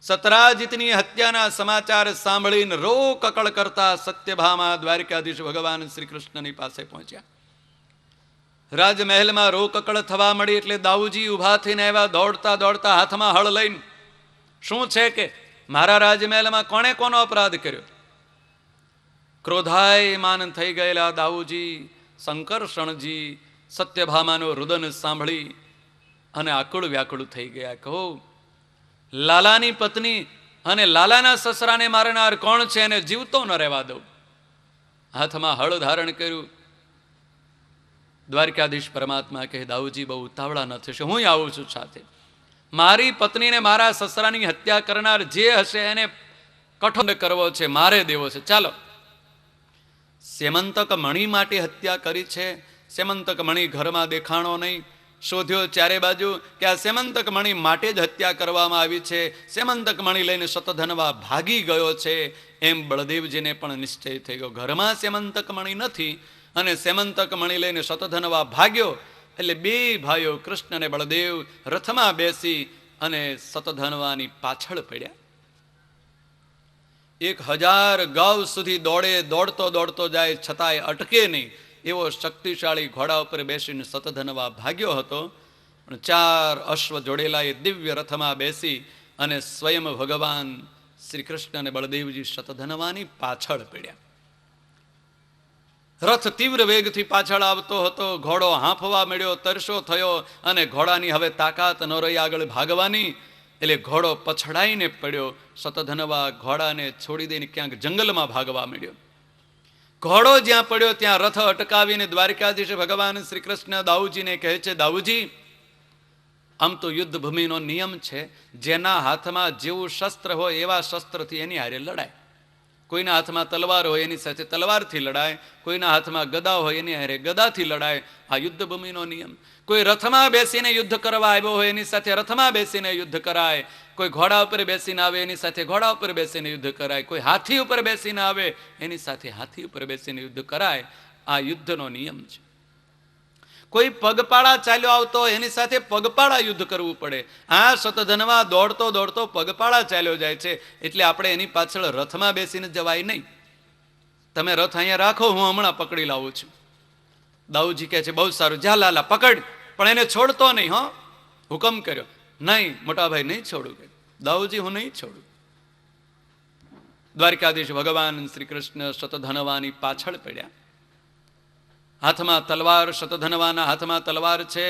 સત્રાજીતની હત્યાના સમાચાર સાંભળીને રો કકળ કરતા સત્યભામા દ્વારકાધીશ ભગવાન શ્રી કૃષ્ણની પાસે પહોંચ્યા. રાજમહેલમાં રો કકળ થવા મળી એટલે દાઉજી ઊભા થઈને આવ્યા, દોડતા દોડતા હાથમાં હળ લઈને. શું છે કે મારા રાજમહેલમાં કોણે કોનો અપરાધ કર્યો? ક્રોધાયમાન થઈ ગયેલા દાઉજી શંકરષણજી સત્યભામાનું રુદન સાંભળી અને આકુળ વ્યાકુળ થઈ ગયા. કહો, લાલાની પત્ની અને લાલાના સસરાને મારનાર કોણ છે? એને જીવતો ન રહેવા દઉં. હાથમાં હળ ધારણ કર્યું. દ્વારકાધીશ પરમાત્મા કહે, દાઉજી બહુ ઉતાવળા ન થશે, હું આવું છું સાથે. મારી પત્નીને મારા સસરાની હત્યા કરનાર જે હશે એને કઠોળ કરવો છે, મારે દેવો છે. ચાલો. સેમંતક મણિ માટે હત્યા કરી છે. સેમંતક મણિ ઘરમાં દેખાણો નહીં. શોધ્યો ચારે બાજુ કે આ સેમંતક મણિ માટે જ હત્યા કરવામાં આવી છે. સેમંતક મણિ લઈને શતધનવા ભાગી ગયો છે. એમ બળદેવજીને પણ નિશ્ચય થઈ ગયો. ઘરમાં સેમંતક મણિ નથી અને સેમંતક મણિ લઈને શતધનવા ભાગ્યો એટલે બે ભાઈઓ કૃષ્ણ અને બળદેવ રથમાં બેસી અને શતધનવાની પાછળ પડ્યા. 1000 ગાઉ સુધી દોડે, દોડતો દોડતો જાય છતાંય અટકે નહીં એવો શક્તિશાળી ઘોડા ઉપર બેસીને શતધનવા ભાગ્યો હતો. પણ 4 અશ્વ જોડેલા એ દિવ્ય રથમાં બેસી અને સ્વયં ભગવાન શ્રી કૃષ્ણ અને બળદેવજી શતધનવાની પાછળ પડ્યા. રથ તીવ્ર વેગથી પાછળ આવતો હતો. ઘોડો હાંફવા મળ્યો, તરસો થયો અને ઘોડાની હવે તાકાત ન રહી આગળ ભાગવાની. એટલે ઘોડો પછડાઈને પડ્યો. સતધનવા ઘોડાને છોડી દઈને ક્યાંક જંગલમાં ભાગવા મળ્યો. ઘોડો જ્યાં પડ્યો ત્યાં રથ અટકાવીને દ્વારિકાધીશ ભગવાન શ્રી કૃષ્ણ દાઉજીને કહે છે, દાઉજી, આમ તો યુદ્ધ ભૂમિનો નિયમ છે, જેના હાથમાં જેવું શસ્ત્ર હોય એવા શસ્ત્રથી એની હારે લડાય. કોઈના હાથમાં તલવાર હોય એની સાથે તલવારથી લડાય, કોઈના હાથમાં ગદા હોય એની હારે ગદાથી લડાય. આ યુદ્ધ ભૂમિનો નિયમ. કોઈ રથમાં બેસીને યુદ્ધ કરવા આવ્યો હોય એની સાથે રથમાં બેસીને યુદ્ધ કરાય, કોઈ ઘોડા ઉપર બેસીને આવે એની સાથે ઘોડા ઉપર બેસીને યુદ્ધ કરાય, કોઈ હાથી ઉપર બેસીને આવે એની સાથે હાથી ઉપર બેસીને યુદ્ધ કરાય. આ યુદ્ધનો નિયમ છે. કોઈ પગપાળા ચાલ્યો આવતો એની સાથે પગપાળા યુદ્ધ કરવું પડે. આ સતધનવા દોડતો દોડતો પગપાળા ચાલ્યો જાય છે, એટલે આપણે એની પાછળ રથમાં બેસીને જવાય નહીં. તમે રથ અહીંયા રાખો, હું હમણાં પકડી લાવું છું. દાઉજી કહે છે, બહુ સારું, જા લાલા પકડ, પણ એને છોડતો નહીં. હો, હુકમ કર્યો. નહીં મોટા ભાઈ, નહીં છોડું. કે દાઉજી, હું નહીં છોડું. દ્વારિકાધીશ ભગવાન શ્રી કૃષ્ણ સતધનવાની પાછળ પડ્યા. હાથમાં તલવાર, સતધનવાના હાથમાં તલવાર છે.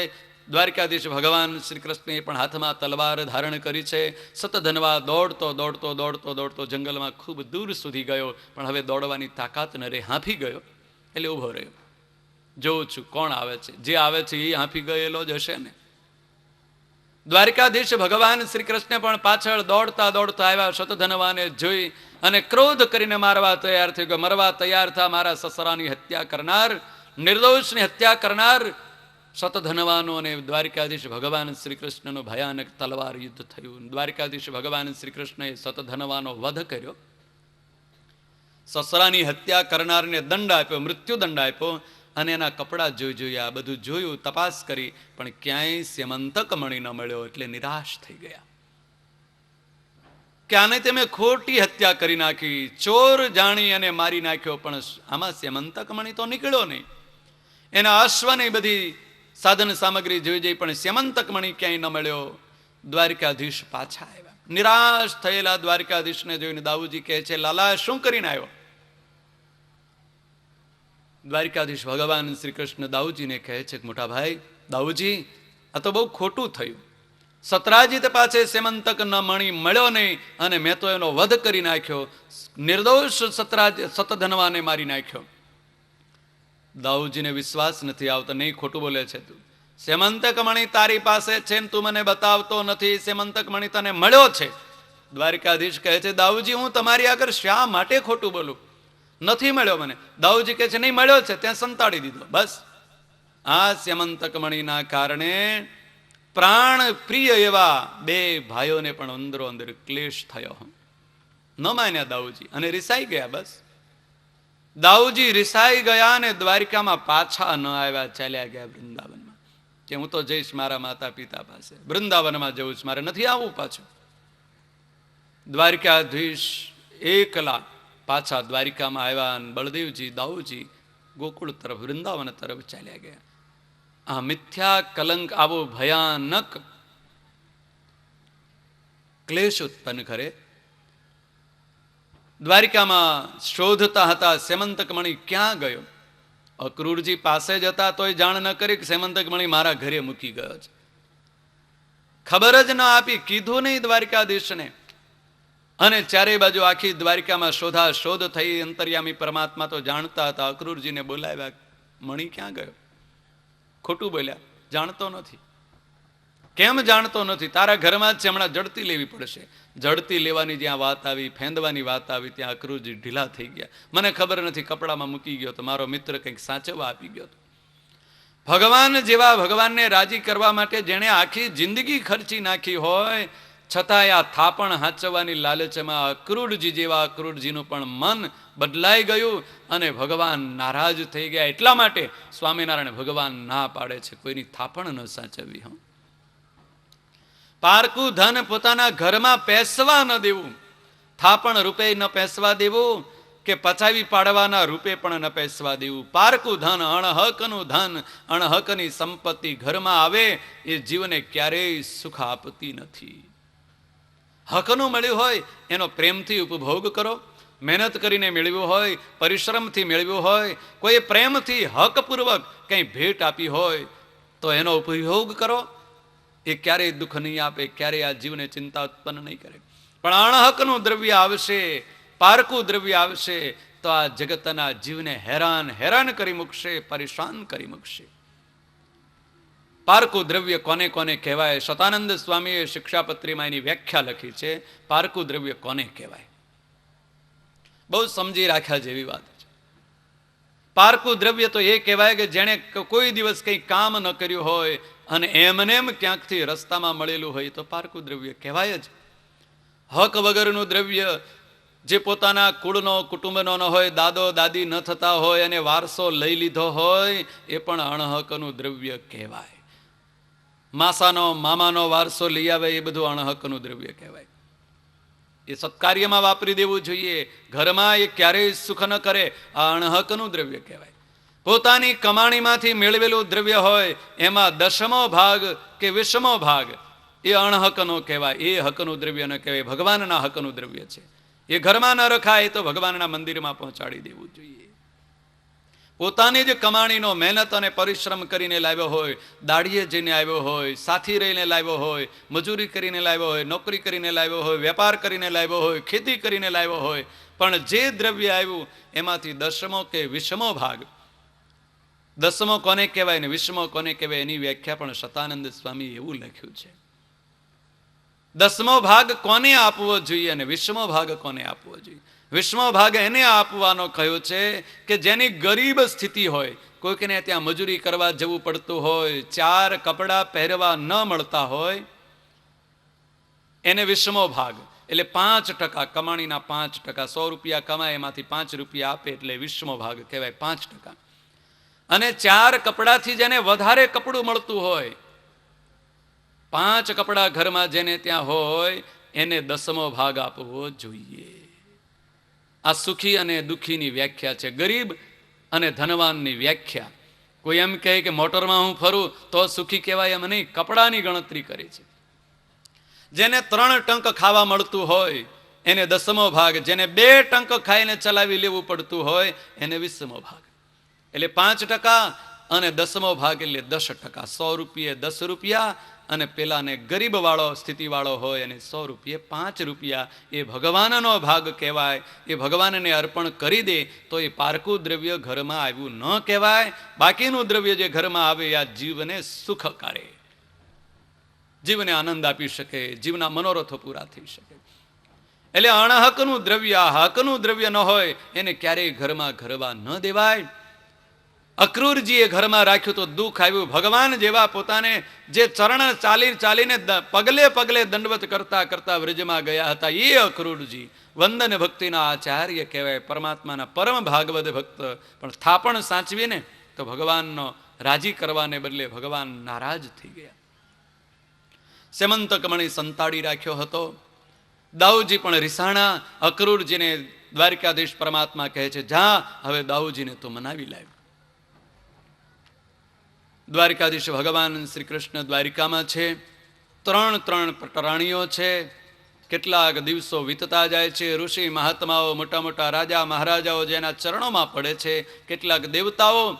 દ્વારિકાધીશ ભગવાન શ્રી કૃષ્ણે પણ હાથમાં તલવાર ધારણ કરી છે. સતધનવા દોડતો દોડતો દોડતો દોડતો જંગલમાં ખૂબ દૂર સુધી ગયો, પણ હવે દોડવાની તાકાત ન રહે, હાંફી ગયો. એટલે ઊભો રહ્યો. જોઉં છું કોણ આવે છે. જે આવે છે એ હાંફી ગયેલો જ હશે ને. દ્વારિકાધીશ ભગવાન શ્રી કૃષ્ણ પણ પાછળ દોડતા દોડતા આવ્યા. સતધનવાને જોઈ અને ક્રોધ કરીને મારવા તૈયાર થઈ ગયો. મરવા તૈયાર થા, મારા સસરાની હત્યા કરનાર, નિર્દોષની હત્યા કરનાર. સતધનવાનો અને દ્વારિકાધીશ ભગવાન શ્રી કૃષ્ણનો ભયાનક તલવાર યુદ્ધ થયું. દ્વારિકાધીશ ભગવાન શ્રી કૃષ્ણએ સતધનવાનો વધ કર્યો. સસરાની હત્યા કરનારને દંડ આપ્યો, મૃત્યુ દંડ આપ્યો. અને એના કપડાં જોઈ આ બધું જોયું, તપાસ કરી, પણ ક્યાંય સ્યમંતક મણી ન મળ્યો. એટલે નિરાશ થઈ ગયા કે આને તમે ખોટી હત્યા કરી નાખી, ચોર જાણી અને મારી નાખ્યો, પણ આમાં સ્યમંતક મણી તો નીકળ્યો નહીં. એના અશ્વની બધી સાધન સામગ્રી જોઈ પણ સ્યમંતક મણી ક્યાંય ન મળ્યો. દ્વારિકાધીશ પાછા આવ્યા. નિરાશ થયેલા દ્વારિકાધીશને જોઈને દાઉજી કહે છે, લાલા શું કરીને આવ્યો? દ્વારિકાધીશ ભગવાન શ્રી કૃષ્ણ દાઉજીને કહે છે, મોટા ભાઈ દાઉજી, આ તો બહુ ખોટું થયું. સતરાજીત પાસે સેમંતક ન મણી મળ્યો નહીં, અને મેં તો એનો વધ કરી નાખ્યો. નિર્દોષ સતધનવાને મારી નાખ્યો. દાઉજીને વિશ્વાસ નથી આવતો. નહીં, ખોટું બોલે છે તું. સેમંતક મણી તારી પાસે છે ને તું મને બતાવતો નથી. સેમંતક મણી તને મળ્યો છે. દ્વારિકાધીશ કહે છે, દાઉજી, હું તમારી આગળ શા માટે ખોટું બોલું? નથી મળ્યો મને. દાઉજી કહે છે, નહીં મળ્યો છે, ત્યાં સંતાડી દીધો. બસ આ સેમંતક મણીના કારણે પ્રાણ પ્રિય એવા બે ભાઈઓને પણ અંદરો અંદર ક્લેશ થયો. ન માન્યા દાઉજી અને રિસાઈ ગયા. બસ દાઉજી રિસાઈ ગયા અને દ્વારિકામાં પાછા ન આવ્યા, ચાલ્યા ગયા વૃંદાવનમાં. કે હું તો જઈશ મારા માતા પિતા પાસે, વૃંદાવનમાં જવું છે, મારે નથી આવવું પાછું. દ્વારિકાધીશ એકલા પાછા દ્વારિકામાં આવ્યા. બળદેવજી, દાઉજી ગોકુળ તરફ, વૃંદાવન તરફ ચાલ્યા ગયા. આ મિથ્યા કલંક આવો ભયાનક ક્લેશ ઉત્પન્ન કરે. દ્વારિકામાં શોધતા હતા સેમંતક મણી ક્યાં ગયો. અક્રૂરજી પાસે જ હતા તોય જાણ ન કરી કે સેમંતક મણી મારા ઘરે મૂકી ગયો છે. ખબર જ ન આપી, કીધું નહીં દ્વારિકાધીશને. અને ચારે બાજુ આખી દ્વારિકામાં શોધા શોધ થઈ. અંતર્યામી પરમાત્મા તો જાણતા હતા. અક્રૂરજીને બોલાવ્યા, મણી ક્યાં ગયો? ખોટું બોલ્યા, જાણતો નથી. કેમ જાણતો નથી? તારા ઘરમાં જ છે, હમણાં જડતી લેવી પડશે. જડતી લેવાની જ્યાં વાત આવી, ફેંદવાની વાત આવી, ત્યાં અક્રૂરજી ઢીલા થઈ ગયા. મને ખબર નથી, કપડામાં મૂકી ગયો તો મારો મિત્ર કંઈક સાચવવા આપી ગયો. ભગવાન જેવા ભગવાનને રાજી કરવા માટે જેણે આખી જિંદગી ખર્ચી નાખી હોય, છતાંય આ થાપણ હાચવવાની લાલચમાં અક્રૂરજી જેવા અક્રૂરજીનું પણ મન બદલાઈ ગયું અને ભગવાન નારાજ થઈ ગયા. એટલા માટે સ્વામિનારાયણ ભગવાન ના પાડે છે, કોઈની થાપણ ન સાચવવી. પારકું ધન પોતાના ઘરમાં પેસવા ન દેવું. થાપણ રૂપે ન પેસવા દેવું કે પચાવી પાડવાના રૂપે પણ ન પેસવા દેવું. પારકું ધન, અણહકનું ધન, અણહકની સંપત્તિ ઘરમાં આવે એ જીવને ક્યારેય સુખ આપતી નથી. હકનું મળ્યું હોય એનો પ્રેમથી ઉપભોગ કરો. મહેનત કરીને મેળવ્યું હોય, પરિશ્રમથી મેળવ્યું હોય, કોઈ પ્રેમથી હકપૂર્વક કંઈ ભેટ આપી હોય તો એનો ઉપયોગ કરો. એ ક્યારેય દુઃખ નહીં આપે, ક્યારેય આ જીવને ચિંતા ઉત્પન્ન નહીં કરે. પણ અણહકનું દ્રવ્ય આવશે, પારકું દ્રવ્ય આવશે તો આ જગતના જીવને હેરાન હેરાન કરી મૂકશે, પરેશાન કરી મૂકશે. પારકું દ્રવ્ય કોને કોને કહેવાય? સતાનંદ સ્વામીએ શિક્ષાપત્રીમાં એની વ્યાખ્યા લખી છે. પારકું દ્રવ્ય કોને કહેવાય? બહુ સમજી રાખ્યા જેવી વાત છે. પારકું દ્રવ્ય તો એ કહેવાય કે જેણે કોઈ દિવસ કંઈ કામ ન કર્યું હોય અને એમને એમ ક્યાંકથી રસ્તામાં મળેલું હોય તો પારકું દ્રવ્ય કહેવાય જ. હક વગરનું દ્રવ્ય, જે પોતાના કુળનો કુટુંબનો ન હોય, દાદો દાદી ન થતા હોય અને વારસો લઈ લીધો હોય, એ પણ અણહકનું દ્રવ્ય કહેવાય. માસાનો મામાનો વારસો લઈ આવે એ બધું અણહકનું દ્રવ્ય કહેવાય. એ સત્કાર્યમાં વાપરી દેવું જોઈએ. ઘરમાં એ ક્યારેય સુખ ન કરે, આ અણહકનું દ્રવ્ય કહેવાય. પોતાની કમાણીમાંથી મેળવેલું દ્રવ્ય હોય એમાં દશમો ભાગ કે વિષમો ભાગ એ અણહકનો કહેવાય. એ હકનું દ્રવ્ય ન કહેવાય, ભગવાનના હકનું દ્રવ્ય છે. એ ઘરમાં ન રખાય તો ભગવાનના મંદિરમાં પહોંચાડી દેવું જોઈએ. પોતાની જ કમાણીનો મહેનત અને પરિશ્રમ કરીને લાવ્યો હોય, દાડીએ જઈને આવ્યો હોય, સાથી રહીને લાવ્યો હોય, મજૂરી કરીને લાવ્યો હોય, નોકરી કરીને લાવ્યો હોય, વેપાર કરીને લાવ્યો હોય, ખેતી કરીને લાવ્યો હોય, પણ જે દ્રવ્ય આવ્યું એમાંથી દશમો કે વિષમો ભાગ, દસમો કોને કહેવાય ને વિષમો કોને કહેવાય એની વ્યાખ્યા પણ સતાનંદ સ્વામી એવું લખ્યું છે. દસમો ભાગ કોને આપવો જોઈએ અને વિષમો ભાગ કોને આપવો જોઈએ? વિષમો ભાગ એને આપવાનો કયો છે કે જેની ગરીબ સ્થિતિ હોય, કોઈકને ત્યાં મજૂરી કરવા જવું પડતું હોય, 4 કપડાં પહેરવા ન મળતા હોય, એને વિષમો ભાગ એટલે 5%, કમાણીના 5%, 100 રૂપિયા કમાય એમાંથી 5 રૂપિયા આપે એટલે વિષમો ભાગ કહેવાય, 5%. અને 4 કપડાથી જેને વધારે કપડું મળતું હોય, 5 કપડા ઘરમાં જેને ત્યાં હોય, એને દસમો ભાગ આપવો જોઈએ. આ સુખી અને દુઃખીની વ્યાખ્યા છે, ગરીબ અને ધનવાનની વ્યાખ્યા. કોઈ એમ કહે કે મોટરમાં હું ફરું તો સુખી કહેવાય એમ નહીં, કપડાની ગણતરી કરી છે. જેને 3 ટંક ખાવા મળતું હોય એને દસમો ભાગ, જેને 2 ટંક ખાઈને ચલાવી લેવું પડતું હોય એને વિષમો ભાગ. એટલે 5% અને દસમો ભાગ એટલે 10%. 100 રૂપિયે 10 રૂપિયા અને પેલાને ગરીબ વાળો સ્થિતિ વાળો હોય અને 100 રૂપિયે 5 રૂપિયા. એ ભગવાનનો ભાગ કહેવાય. એ ભગવાનને અર્પણ કરી દે તો એ પારકું દ્રવ્ય ઘરમાં આવ્યું ન કહેવાય. બાકીનું દ્રવ્ય જે ઘરમાં આવે આ જીવને સુખ કરે, જીવને આનંદ આપી શકે, જીવના મનોરથો પૂરા થઈ શકે. એટલે અણહકનું દ્રવ્ય, હકનું દ્રવ્ય ન હોય એને ક્યારેય ઘરમાં ઘરવા ન દેવાય. અક્રૂરજીએ ઘરમાં રાખ્યું તો દુઃખ આવ્યું. ભગવાન જેવા પોતાને જે ચરણ ચાલીને પગલે પગલે દંડવત કરતા કરતા વ્રજમાં ગયા હતા એ અક્રૂરજી વંદન ભક્તિના આચાર્ય કહેવાય, પરમાત્માના પરમ ભાગવત ભક્ત. પણ થાપણ સાચવીને તો ભગવાનનો રાજી કરવાને બદલે ભગવાન નારાજ થઈ ગયા. સેમંતકમણી સંતાડી રાખ્યો હતો. દાઉજી પણ રિસાણા. અક્રૂરજીને દ્વારકાધીશ પરમાત્મા કહે છે, જા હવે દાઉજીને તું મનાવી લાવ. દ્વારકાધીશ ભગવાન શ્રી કૃષ્ણ દ્વારિકામાં છે. 3 પટરાણીઓ છે. કેટલાક દિવસો વીતતા જાય છે. ઋષિ મહાત્માઓ, મોટા મોટા રાજા મહારાજાઓ જેના ચરણોમાં પડે છે. કેટલાક દેવતાઓ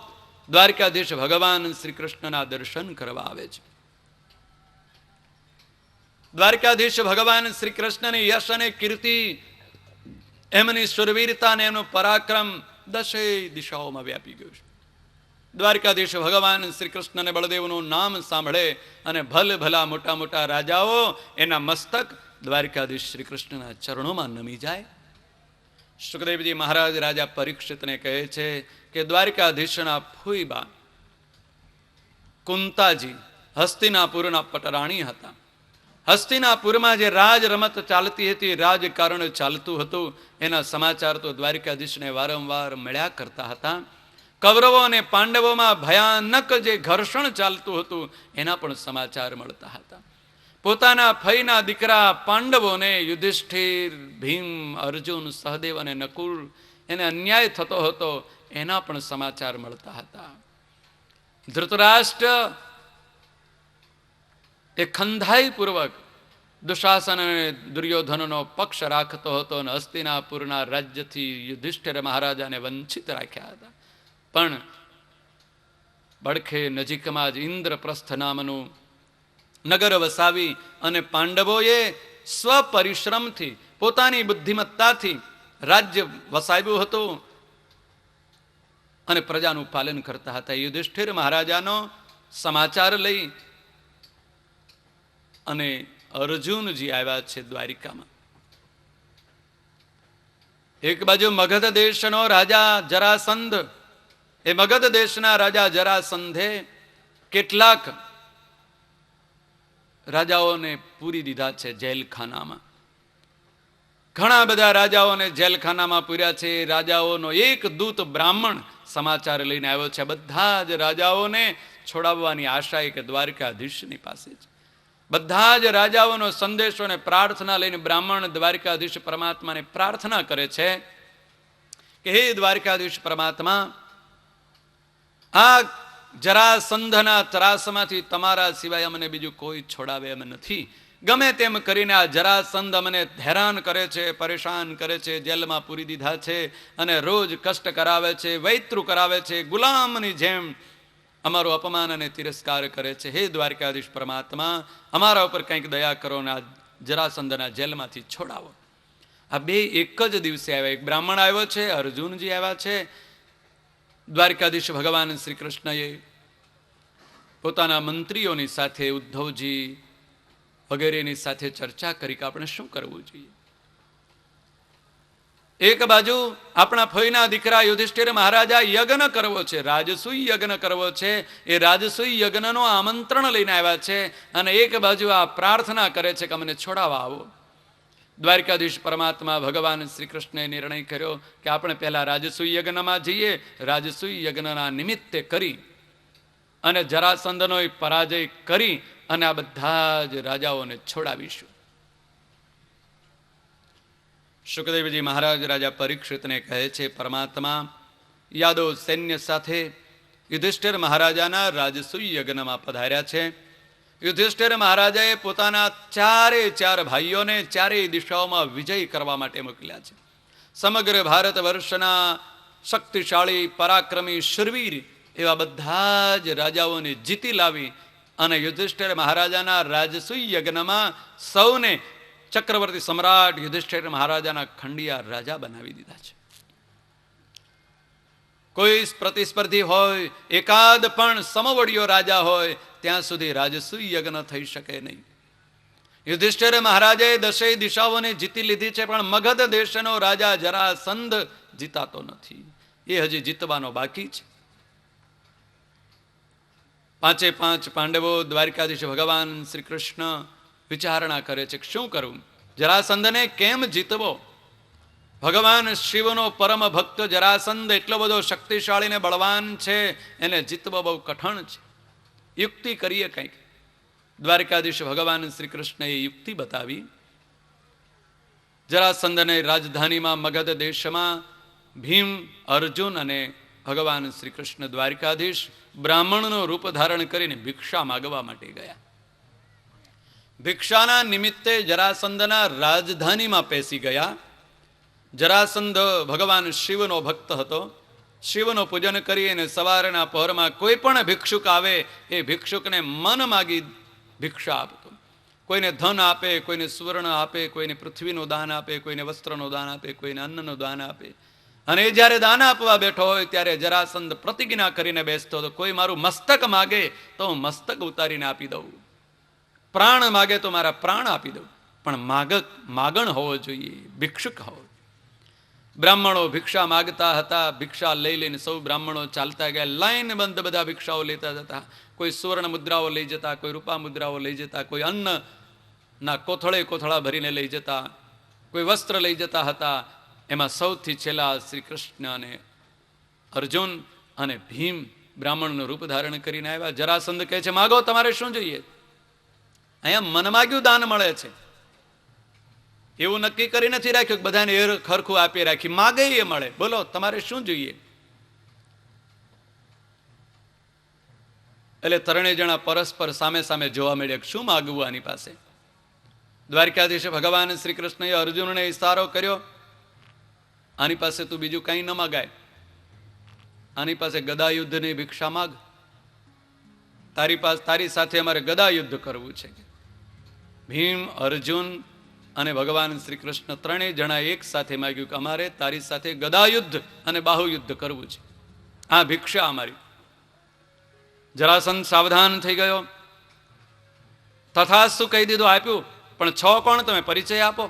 દ્વારકાધીશ ભગવાન શ્રી કૃષ્ણના દર્શન કરવા આવે છે. દ્વારકાધીશ ભગવાન શ્રી કૃષ્ણની યશ અને કીર્તિ, એમની સુરવીરતા અને એમનું પરાક્રમ 10 દિશાઓમાં વ્યાપી ગયું છે. દ્વારકાધીશ ભગવાન શ્રી કૃષ્ણ અને બળદેવનું નામ સાંભળે અને ભલા મોટા મોટા રાજાઓ એના મસ્તક દ્વારકાધીશ શ્રી કૃષ્ણના ચરણોમાં નમી જાય. સુખદેવજી મહારાજ રાજા પરીક્ષિતને કહે છે કે દ્વારકાધીશના ફૂઈબા કુંતાજી હસ્તિનાપુરના પટરાણી હતા. હસ્તિનાપુરમાં જે રાજ રમત ચાલતી હતી, રાજકારણ ચાલતું હતું, એના સમાચાર તો દ્વારકાધીશને વારંવાર મળ્યા કરતા હતા. કૌરવો અને પાંડવોમાં ભયાનક જે ઘર્ષણ ચાલતું હતું એના પણ સમાચાર મળતા હતા. પોતાના ફઈના દીકરા પાંડવોને યુધિષ્ઠિર, ભીમ, અર્જુન, સહદેવ અને નકુલ એને અન્યાય થતો હતો એના પણ સમાચાર મળતા હતા. ધૃતરાષ્ટ્ર એ ખંધાઈપૂર્વક દુશાસન અને દુર્યોધનનો પક્ષ રાખતો હતો અને હસ્તિનાપુરના રાજ્યથી યુધિષ્ઠિર મહારાજાને વંચિત રાખ્યા હતા. પણ બડખે નજીકમાં જ ઇન્દ્રપ્રસ્થ નામનું નગર વસાવી અને પાંડવોએ સ્વપરિશ્રમથી પોતાની બુદ્ધિમત્તાથી રાજ્ય વસાવ્યું હતું અને પ્રજાનું પાલન કરતા હતા. યુધિષ્ઠિર મહારાજાનો સમાચાર લઈ અને અર્જુનજી આવ્યા છે દ્વારિકામાં. એક બાજુ મગધ દેશનો રાજા જરાસંધ, એ મગધ દેશના રાજા જરાસંધે કેટલાક રાજાઓને પૂરી દીધા છે જેલખાનામાં. ઘણા બધા રાજાઓને જેલખાનામાં પૂર્યા છે. રાજાઓનો એક દૂત બ્રાહ્મણ સમાચાર લઈને આવ્યો છે. બધા જ રાજાઓને છોડાવવાની આશા એક દ્વારકાધીશની પાસે છે. બધા જ રાજાઓનો સંદેશો અને પ્રાર્થના લઈને બ્રાહ્મણ દ્વારકાધીશ પરમાત્માને પ્રાર્થના કરે છે કે હે દ્વારકાધીશ પરમાત્મા, આ જરાસંધના ત્રાસમાંથી તમારા સિવાય અમને બીજું કોઈ છોડાવે એમ નથી. ગમે તેમ કરીને આ જરાસંધ અમને હેરાન કરે છે, પરેશાન કરે છે, જેલમાં પૂરી દીધા છે અને રોજ કષ્ટ કરાવે છે, વૈતૃ કરાવે છે, ગુલામની જેમ અમારું અપમાન અને તિરસ્કાર કરે છે. હે દ્વારકાધીશ પરમાત્મા, અમારા ઉપર કંઈક દયા કરો અને આ જરાસંધના જેલમાંથી છોડાવો. આ બે એક જ દિવસે આવ્યા. એક બ્રાહ્મણ આવ્યો છે, અર્જુનજી આવ્યા છે. દ્વારકાધીશ ભગવાન શ્રી કૃષ્ણએ પોતાના મંત્રીઓની સાથે, ઉદ્ધવજી વગેરેની સાથે ચર્ચા કરી કે આપણે શું કરવું જોઈએ. એક બાજુ આપણા ફોઈના દીકરા યુધિષ્ઠિર મહારાજા યજ્ઞ કરવો છે, રાજસૂય યજ્ઞ કરવો છે. એ રાજસૂય યજ્ઞનો આમંત્રણ લઈને આવ્યા છે અને એક બાજુ આ પ્રાર્થના કરે છે કે અમને છોડાવવા આવો. દ્વારકાધીશ પરમાત્મા ભગવાન શ્રી કૃષ્ણએ નિર્ણય કર્યો કે આપણે પહેલા રાજસૂય યજ્ઞમાં જઈએ, રાજસૂય યજ્ઞના નિમિત્તે કરી અને જરાસંધનો પરાજય કરી અને આ બધા જ રાજાઓને છોડાવીશું. સુખદેવજી મહારાજ રાજા પરીક્ષિતને કહે છે, પરમાત્મા યાદવ સૈન્ય સાથે યુધિષ્ઠિર મહારાજાના રાજસૂય યજ્ઞમાં પધાર્યા છે. યુધિષ્ઠિર મહારાજાએ પોતાના ચાર ભાઈઓને ચારેય દિશાઓમાં વિજય કરવા માટે મોકલ્યા છે. સમગ્ર ભારત વર્ષના શક્તિશાળી, પરાક્રમી, શૂરવીર એવા બધા જ રાજાઓને જીતી લાવી અને યુધિષ્ઠિર મહારાજાના રાજસૂય યજ્ઞમાં સૌને ચક્રવર્તી સમ્રાટ યુધિષ્ઠિર મહારાજાના ખંડિયા રાજા બનાવી દીધા છે. કોઈ પ્રતિસ્પર્ધી હોય, એકાદ પણ સમવડિયો રાજા હોય, ત્યાં સુધી રાજસૂય યજ્ઞ થઈ શકે નહીં. યુધિષ્ઠિર મહારાજે દશેય દિશાઓને જીતી લીધી છે, પણ મગધ દેશનો રાજા જરાસંધ જીતાતો નથી. એ હજી જીતવાનો બાકી છે. પાંચે પાંચ પાંડવો દ્વારકાધીશ ભગવાન શ્રી કૃષ્ણ વિચારણા કરે છે કે શું કરવું, જરાસંધને કેમ જીતવો. ભગવાન શિવનો પરમ ભક્ત જરાસંધ એટલો બધો શક્તિશાળી ને બળવાન છે, એને જીતવો બહુ કઠણ છે. યુક્તિ કરીએ કંઈક. દ્વારકાધીશ ભગવાન શ્રી કૃષ્ણએ યુક્તિ બતાવી. જરાસંધને રાજધાનીમાં મગધ દેશમાં ભીમ, અર્જુન અને ભગવાન શ્રી કૃષ્ણ દ્વારકાધીશ બ્રાહ્મણનું રૂપ ધારણ કરીને ભિક્ષા માગવા માટે ગયા. ભિક્ષાના નિમિત્તે જરાસંધના રાજધાનીમાં પેસી ગયા. જરાસંધ ભગવાન શિવનો ભક્ત હતો. શિવનું પૂજન કરીને સવારના પહોરમાં કોઈ પણ ભિક્ષુક આવે એ ભિક્ષુકને મન માગી ભિક્ષા આપતો. કોઈને ધન આપે, કોઈને સુવર્ણ આપે, કોઈને પૃથ્વીનું દાન આપે, કોઈને વસ્ત્રનું દાન આપે, કોઈને અન્નનું દાન આપે. અને એ જ્યારે દાન આપવા બેઠો હોય ત્યારે જરાસંધ પ્રતિજ્ઞા કરીને બેસતો હતો, કોઈ મારું મસ્તક માગે તો હું મસ્તક ઉતારીને આપી દઉં, પ્રાણ માગે તો મારા પ્રાણ આપી દઉં, પણ માગણ હોવો જોઈએ, ભિક્ષુક હોવો. બ્રાહ્મણો ભિક્ષા માગતા હતા. ભિક્ષા લઈ લઈને સૌ બ્રાહ્મણો ચાલતા ગયા. લાઈન બંધ બધા ભિક્ષાઓ લેતા જતા. કોઈ સુવર્ણ મુદ્રાઓ લઈ જતા, કોઈ રૂપા મુદ્રાઓ લઈ જતા, કોઈ અન્નના કોથળા ભરીને લઈ જતા, કોઈ વસ્ત્ર લઈ જતા હતા. એમાં સૌથી છેલ્લા શ્રી કૃષ્ણ અને અર્જુન અને ભીમ બ્રાહ્મણનું રૂપ ધારણ કરીને આવ્યા. જરાસંધ કહે છે, માગો, તમારે શું જોઈએ? અહીંયા મન માગ્યું દાન મળે છે. એવું નક્કી કરી નથી રાખ્યું કે બધાને ખરખું આપી રાખી, માગે એ મળે. બોલો, તમારે શું જોઈએ? એટલે ત્રણેય જણા પરસ્પર સામે સામે જોવા મળ્યા, શું માગવું આની પાસે. દ્વારકાધીશે ભગવાન શ્રી કૃષ્ણએ અર્જુનને ઇશારો કર્યો, આની પાસે તું બીજું કંઈ ન માગાય, આની પાસે ગદા યુદ્ધની ભિક્ષા માગ. તારી સાથે અમારે ગદા યુદ્ધ કરવું છે. ભીમ, અર્જુન અને ભગવાન શ્રી કૃષ્ણ ત્રણેય જણા એક સાથે માગ્યું કે અમારે તારી સાથે ગદા યુદ્ધ અને બાહુયુદ્ધ કરવું છે, આ ભિક્ષા અમારી. જરાસંધ સાવધાન થઈ ગયો. તથાસ્તુ કહી દીધું, આપ્યું. પણ છો કોણ તમે? પરિચય આપો.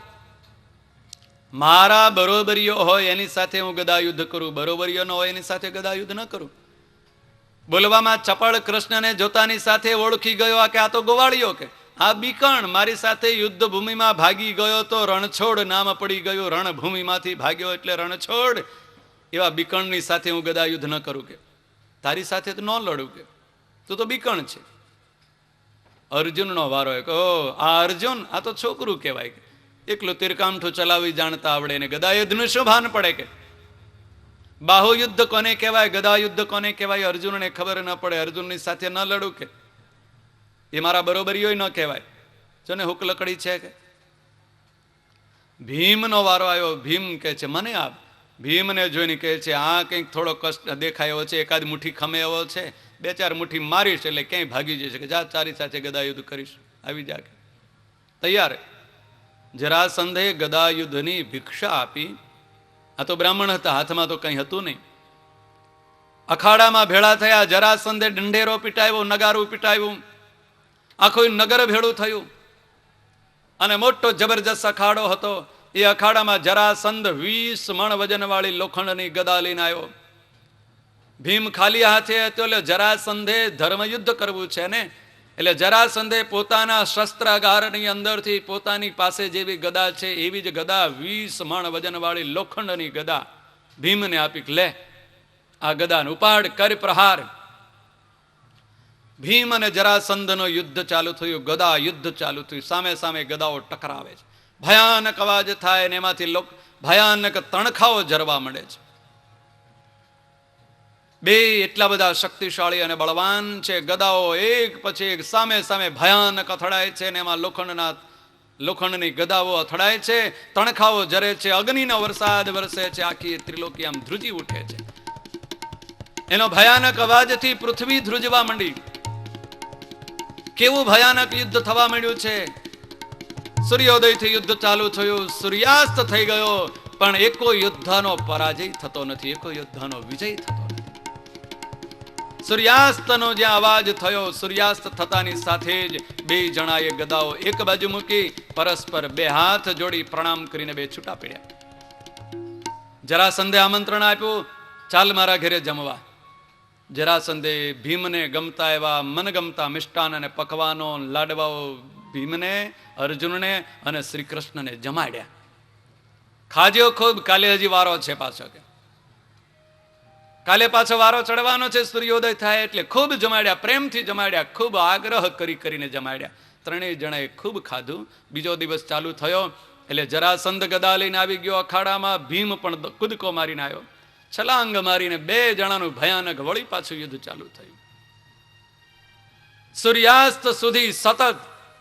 મારા બરોબરીઓ હોય એની સાથે હું ગદા યુદ્ધ કરું, બરોબરીઓ ન હોય એની સાથે ગદા યુદ્ધ ન કરું. બોલવામાં ચપળ કૃષ્ણને જોતાની સાથે ઓળખી ગયો કે આ તો ગોવાળિયો, કે આ બીકણ મારી સાથે યુદ્ધ ભૂમિમાં ભાગી ગયો તો રણછોડ નામ પડી ગયું. રણભૂમિમાંથી ભાગ્યો એટલે રણછોડ. એવા બીકણની સાથે હું ગદા યુદ્ધ ન કરું, કે તારી સાથે તો ન લડું, કે તું તો બીકણ છે. અર્જુનનો વારો. આ અર્જુન, આ તો છોકરું કહેવાય, કે એકલું તીરકામઠું ચલાવી જાણતા આવડે ને ગદા યુદ્ધનું શું ભાન પડે, કે બાહુયુદ્ધ કોને કહેવાય, ગદા યુદ્ધ કોને કહેવાય અર્જુનને ખબર ન પડે. અર્જુનની સાથે ન લડું, કે એ મારા બરોબરીઓ ન કહેવાય. જો ને હુક લકડી છે. કે ભીમનો વારો આવ્યો. ભીમ કહે છે મને આપ. ભીમને જોઈને કહે છે આ કંઈક થોડો કષ્ટ દેખાય એવો છે, એકાદ મુઠ્ઠી ખમે એવો છે, બે ચાર મુઠ્ઠી મારીશ એટલે ક્યાંય ભાગી જશે, કે જા તારી સાથે ગદા યુદ્ધ કરીશ, આવી જા. તૈયાર. જરાસંધે ગદા યુદ્ધની ભિક્ષા આપી. આ તો બ્રાહ્મણ હતા, હાથમાં તો કંઈ હતું નહીં. અખાડામાં ભેળા થયા. જરાસંધે દંડેરો પીટાવ્યો, નગારું પીટાવ્યું, આખું નગર ભેળું થયું અને મોટો જબરજસ્ત અખાડો હતો. એ અખાડામાં જરાસંધ 20 મણ વજનવાળી લોખંડની ગદા લઈને આવ્યો. ભીમ ખાલી હાથે હતો. એટલે જરાસંધે ધર્મયુદ્ધ કરવું છે ને, એટલે જરાસંધે પોતાના શસ્ત્રાગારની અંદરથી પોતાની પાસે જેવી ગદા છે એવી જ ગદા 20 મણ વજનવાળી લોખંડની ગદા ભીમને આપી. લે આ ગદાનો ઉપાડ, કર પ્રહાર. ભીમ અને જરાસંધનો યુદ્ધ ચાલુ થયું. ગદા યુદ્ધ ચાલુ થયું. સામે સામે ગદાઓ ટકરાવે છે. ભયાનક અવાજ થાય ને એમાંથી ભયાનક તણખાઓ જરવા મળે છે. બે એટલા બધા શક્તિશાળી અને બળવાન છે. ગદાઓ એક પછી એક સામે સામે ભયાનક અથડાય છે ને એમાં લોખંડની ગદાઓ અથડાય છે, તણખાઓ જરે છે, અગ્નિનો વરસાદ વરસે છે. આખી ત્રિલોકી આમ ધ્રુજી ઉઠે છે. એનો ભયાનક અવાજથી પૃથ્વી ધ્રુજવા માંડી. કેવું ભયાનક યુદ્ધ થવા માંડ્યું છે. સૂર્યોદયથી યુદ્ધ ચાલુ થયું, સૂર્યાસ્ત થઈ ગયો, પણ એકો યોદ્ધાનો પરાજય થતો નથી, એકો યોદ્ધાનો વિજય થતો નથી. સૂર્યાસ્તનો જ્યાં અવાજ થયો, સૂર્યાસ્ત થતાની સાથે જ બે જણાએ ગદાઓ એક બાજુ મૂકી પરસ્પર બે હાથ જોડી પ્રણામ કરીને બે છૂટા પડ્યા. જરાસંધે આમંત્રણ આપ્યું, ચાલ મારા ઘરે જમવા. જરાસંધે ભીમને ગમતા એવા મનગમતા મિષ્ટાન અને પકવાનો, લાડવાઓ ભીમને, અર્જુનને અને શ્રી કૃષ્ણને જમાડ્યા. ખાજો ખૂબ, કાલે હજી વારો છે પાછો, કે કાલે પાછો વારો ચડવાનો છે. સૂર્યોદય થાય એટલે ખૂબ જમાડ્યા, પ્રેમથી જમાડ્યા, ખૂબ આગ્રહ કરીને જમાડ્યા. ત્રણેય જણાએ ખૂબ ખાધું. બીજો દિવસ ચાલુ થયો એટલે જરાસંધ ગદા લઈને આવી ગયો અખાડામાં. ભીમ પણ કૂદકો મારીને આવ્યો. છલાંગ મારીને બે જણાનું ભયાનક વળી પાછું યુદ્ધ ચાલુ થયું. સૂર્યાસ્ત સુધી સતત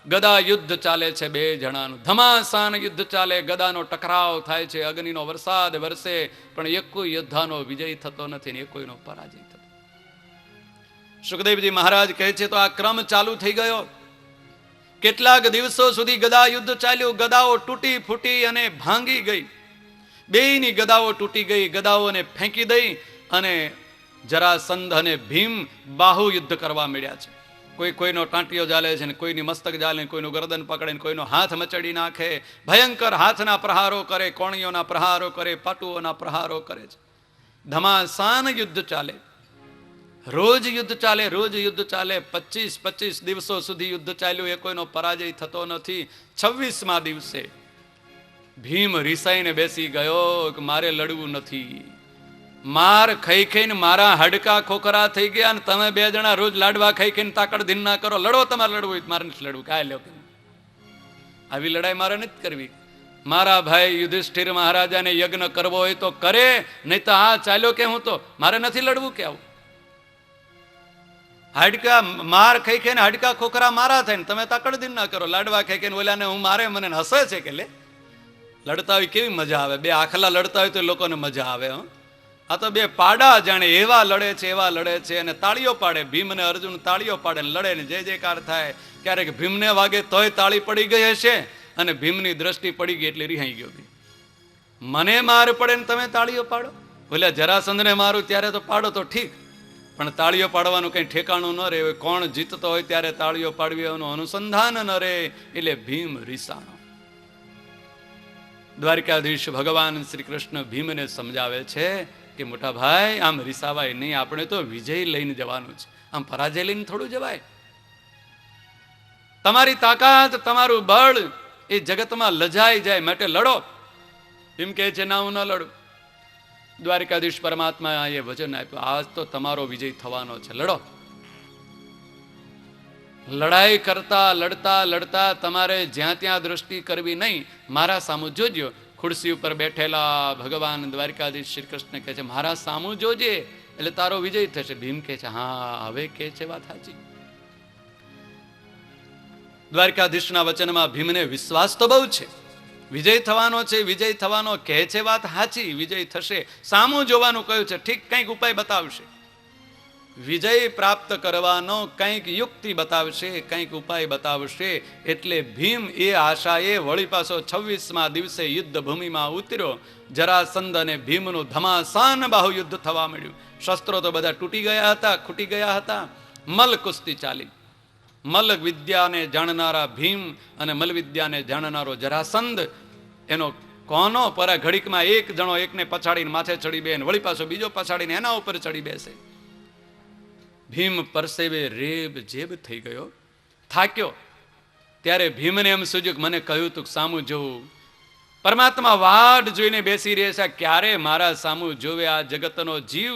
ગદા યુદ્ધ ચાલે છે. બે જણાનું ધમાસાન યુદ્ધ ચાલે. ગદાનો ટકરાવ થાય છે, અગ્નિનો વરસાદ વરસે, પણ એક યોદ્ધાનો વિજય થતો નથી ને એકોઈનો પરાજય થતો. સુખદેવજી મહારાજ કહે છે તો આ ક્રમ ચાલુ થઈ ગયો. કેટલાક દિવસો સુધી ગદા યુદ્ધ ચાલ્યું. ગદાઓ તૂટી ફૂટી અને ભાંગી ગઈ. બેયની ગદાઓ તૂટી ગઈ. ગદાઓને ફેંકી દઈ અને જરાસંધ અને ભીમ બાહુ યુદ્ધ કરવા મળ્યા છે. કોઈ કોઈનો ટાંટિયો જાલે છે ને કોઈની મસ્તક જાલે, કોઈનું ગરદન પકડે ને કોઈનો હાથ મચડી નાખે. ભયંકર હાથના પ્રહારો કરે, કોણીઓના પ્રહારો કરે, પાટુઓના પ્રહારો કરે છે. ધમાસાન યુદ્ધ ચાલે. રોજ યુદ્ધ ચાલે, રોજ યુદ્ધ ચાલે. 25 દિવસો સુધી યુદ્ધ ચાલ્યું. એ કોઈનો પરાજય થતો નથી. 26મા દિવસે ભીમ રિસાઈને બેસી ગયો કે મારે લડવું નથી. માર ખાઈ ખાઈને મારા હાડકા ખોખરા થઈ ગયા અને તમે બે જણા રોજ લાડવા ખાઈ ખાઈને તાકડ ધીન ના કરો. લડો, તમારે લડવું હોય મારે નથી લડવું. કાંઈ લો, આવી લડાઈ મારે નથી કરવી. મારા ભાઈ યુધિષ્ઠિર મહારાજાને યજ્ઞ કરવો હોય તો કરે, નહીં તો હા ચાલ્યો કે હું તો મારે નથી લડવું. કે આવું હાડકા માર ખાઈ ખાઈને હાડકા ખોખરા મારા થાય ને તમે તાકડ ધીન ના કરો. લાડવા ખાઈ ખાઈને ઓલાને હું મારે, મને હસે છે કે લે લડતા હોય કેવી મજા આવે. બે આખલા લડતા હોય તો લોકોને મજા આવે. આ તો બે પાડા જાણે એવા લડે છે, એવા લડે છે, અને તાળીઓ પાડે. ભીમ અને અર્જુન તાળીઓ પાડે, લડે ને જય જયકાર થાય. ક્યારેક ભીમને વાગે તોય તાળી પડી ગઈ હશે, અને ભીમની દ્રષ્ટિ પડી ગઈ એટલે રિહાઈ ગયો. મને માર પડે ને તમે તાળીઓ પાડો? બોલે જરાસંધને મારું ત્યારે તો પાડો તો ઠીક, પણ તાળીઓ પાડવાનું કઈ ઠેકાણું ન રહે. કોણ જીતતો હોય ત્યારે તાળીઓ પાડવી એનું અનુસંધાન ન રહે, એટલે ભીમ રીસાણો. દ્વારકાધીશ ભગવાન શ્રી કૃષ્ણ ભીમને સમજાવે છે કે મોટા ભાઈ, આમ રીસાવાય નહીં, આપણે તો વિજય લઈને જવાનું છે, આમ પરાજય લઈને થોડું જવાય. તમારી તાકાત, તમારું બળ એ જગતમાં લજાઈ જાય માટે લડો. ભીમ કહે છે ના, હું ન લડું. દ્વારકાધીશ પરમાત્મા એ વચન આપ્યું, આજ તો તમારો વિજય થવાનો છે, લડો. લડાઈ કરતા લડતા લડતા તમારે જ્યાં ત્યાં દ્રષ્ટિ કરવી નહીં, મારા સામું જોજો. ખુરશી ઉપર બેઠેલા ભગવાન દ્વારકાધીશ શ્રી કૃષ્ણ કહે છે મારા સામું જોજે એટલે તારો વિજય થશે. ભીમ કહે છે હા, હવે કે છે વાત સાચી. દ્વારકાધીશના વચનમાં ભીમને વિશ્વાસ તો બહુ છે, વિજય થવાનો છે, વિજય થવાનો કહે છે, વાત સાચી, વિજય થશે. સામું જોવાનું કહ્યું છે, ઠીક, કંઈક ઉપાય બતાવશે. વિજય પ્રાપ્ત કરવાનો કંઈક યુક્તિ બતાવશે, કંઈક ઉપાય બતાવશે. એટલે ભીમ એ આશાએ વળી પાછો 26મા દિવસે યુદ્ધ ભૂમિમાં ઉતર્યો. જરાસંધ અને ભીમનું ધમાસાન બાહુ યુદ્ધ થવા મળ્યું. શસ્ત્રો તો બધા તૂટી ગયા હતા, ખૂટી ગયા હતા. મલ કુસ્તી ચાલી. મલ વિદ્યાને જાણનારા ભીમ અને મલ વિદ્યાને જાણનારો જરાસંધ, એનો કોનો પરા ઘડીકમાં એક જણો એકને પછાડીને માથે ચડી બે, વળી પાછો બીજો પછાડીને એના ઉપર ચડી બેસે. ભીમ પરસેવે રેબ જેબ થઈ ગયો, થાક્યો. ત્યારે ભીમને એમ સૂજ્યું કે મને કહ્યું તું સામું જોવું. પરમાત્મા વાટ જોઈને બેસી રહે છે, ક્યારે મારા સામું જોવે આ જગતનો જીવ.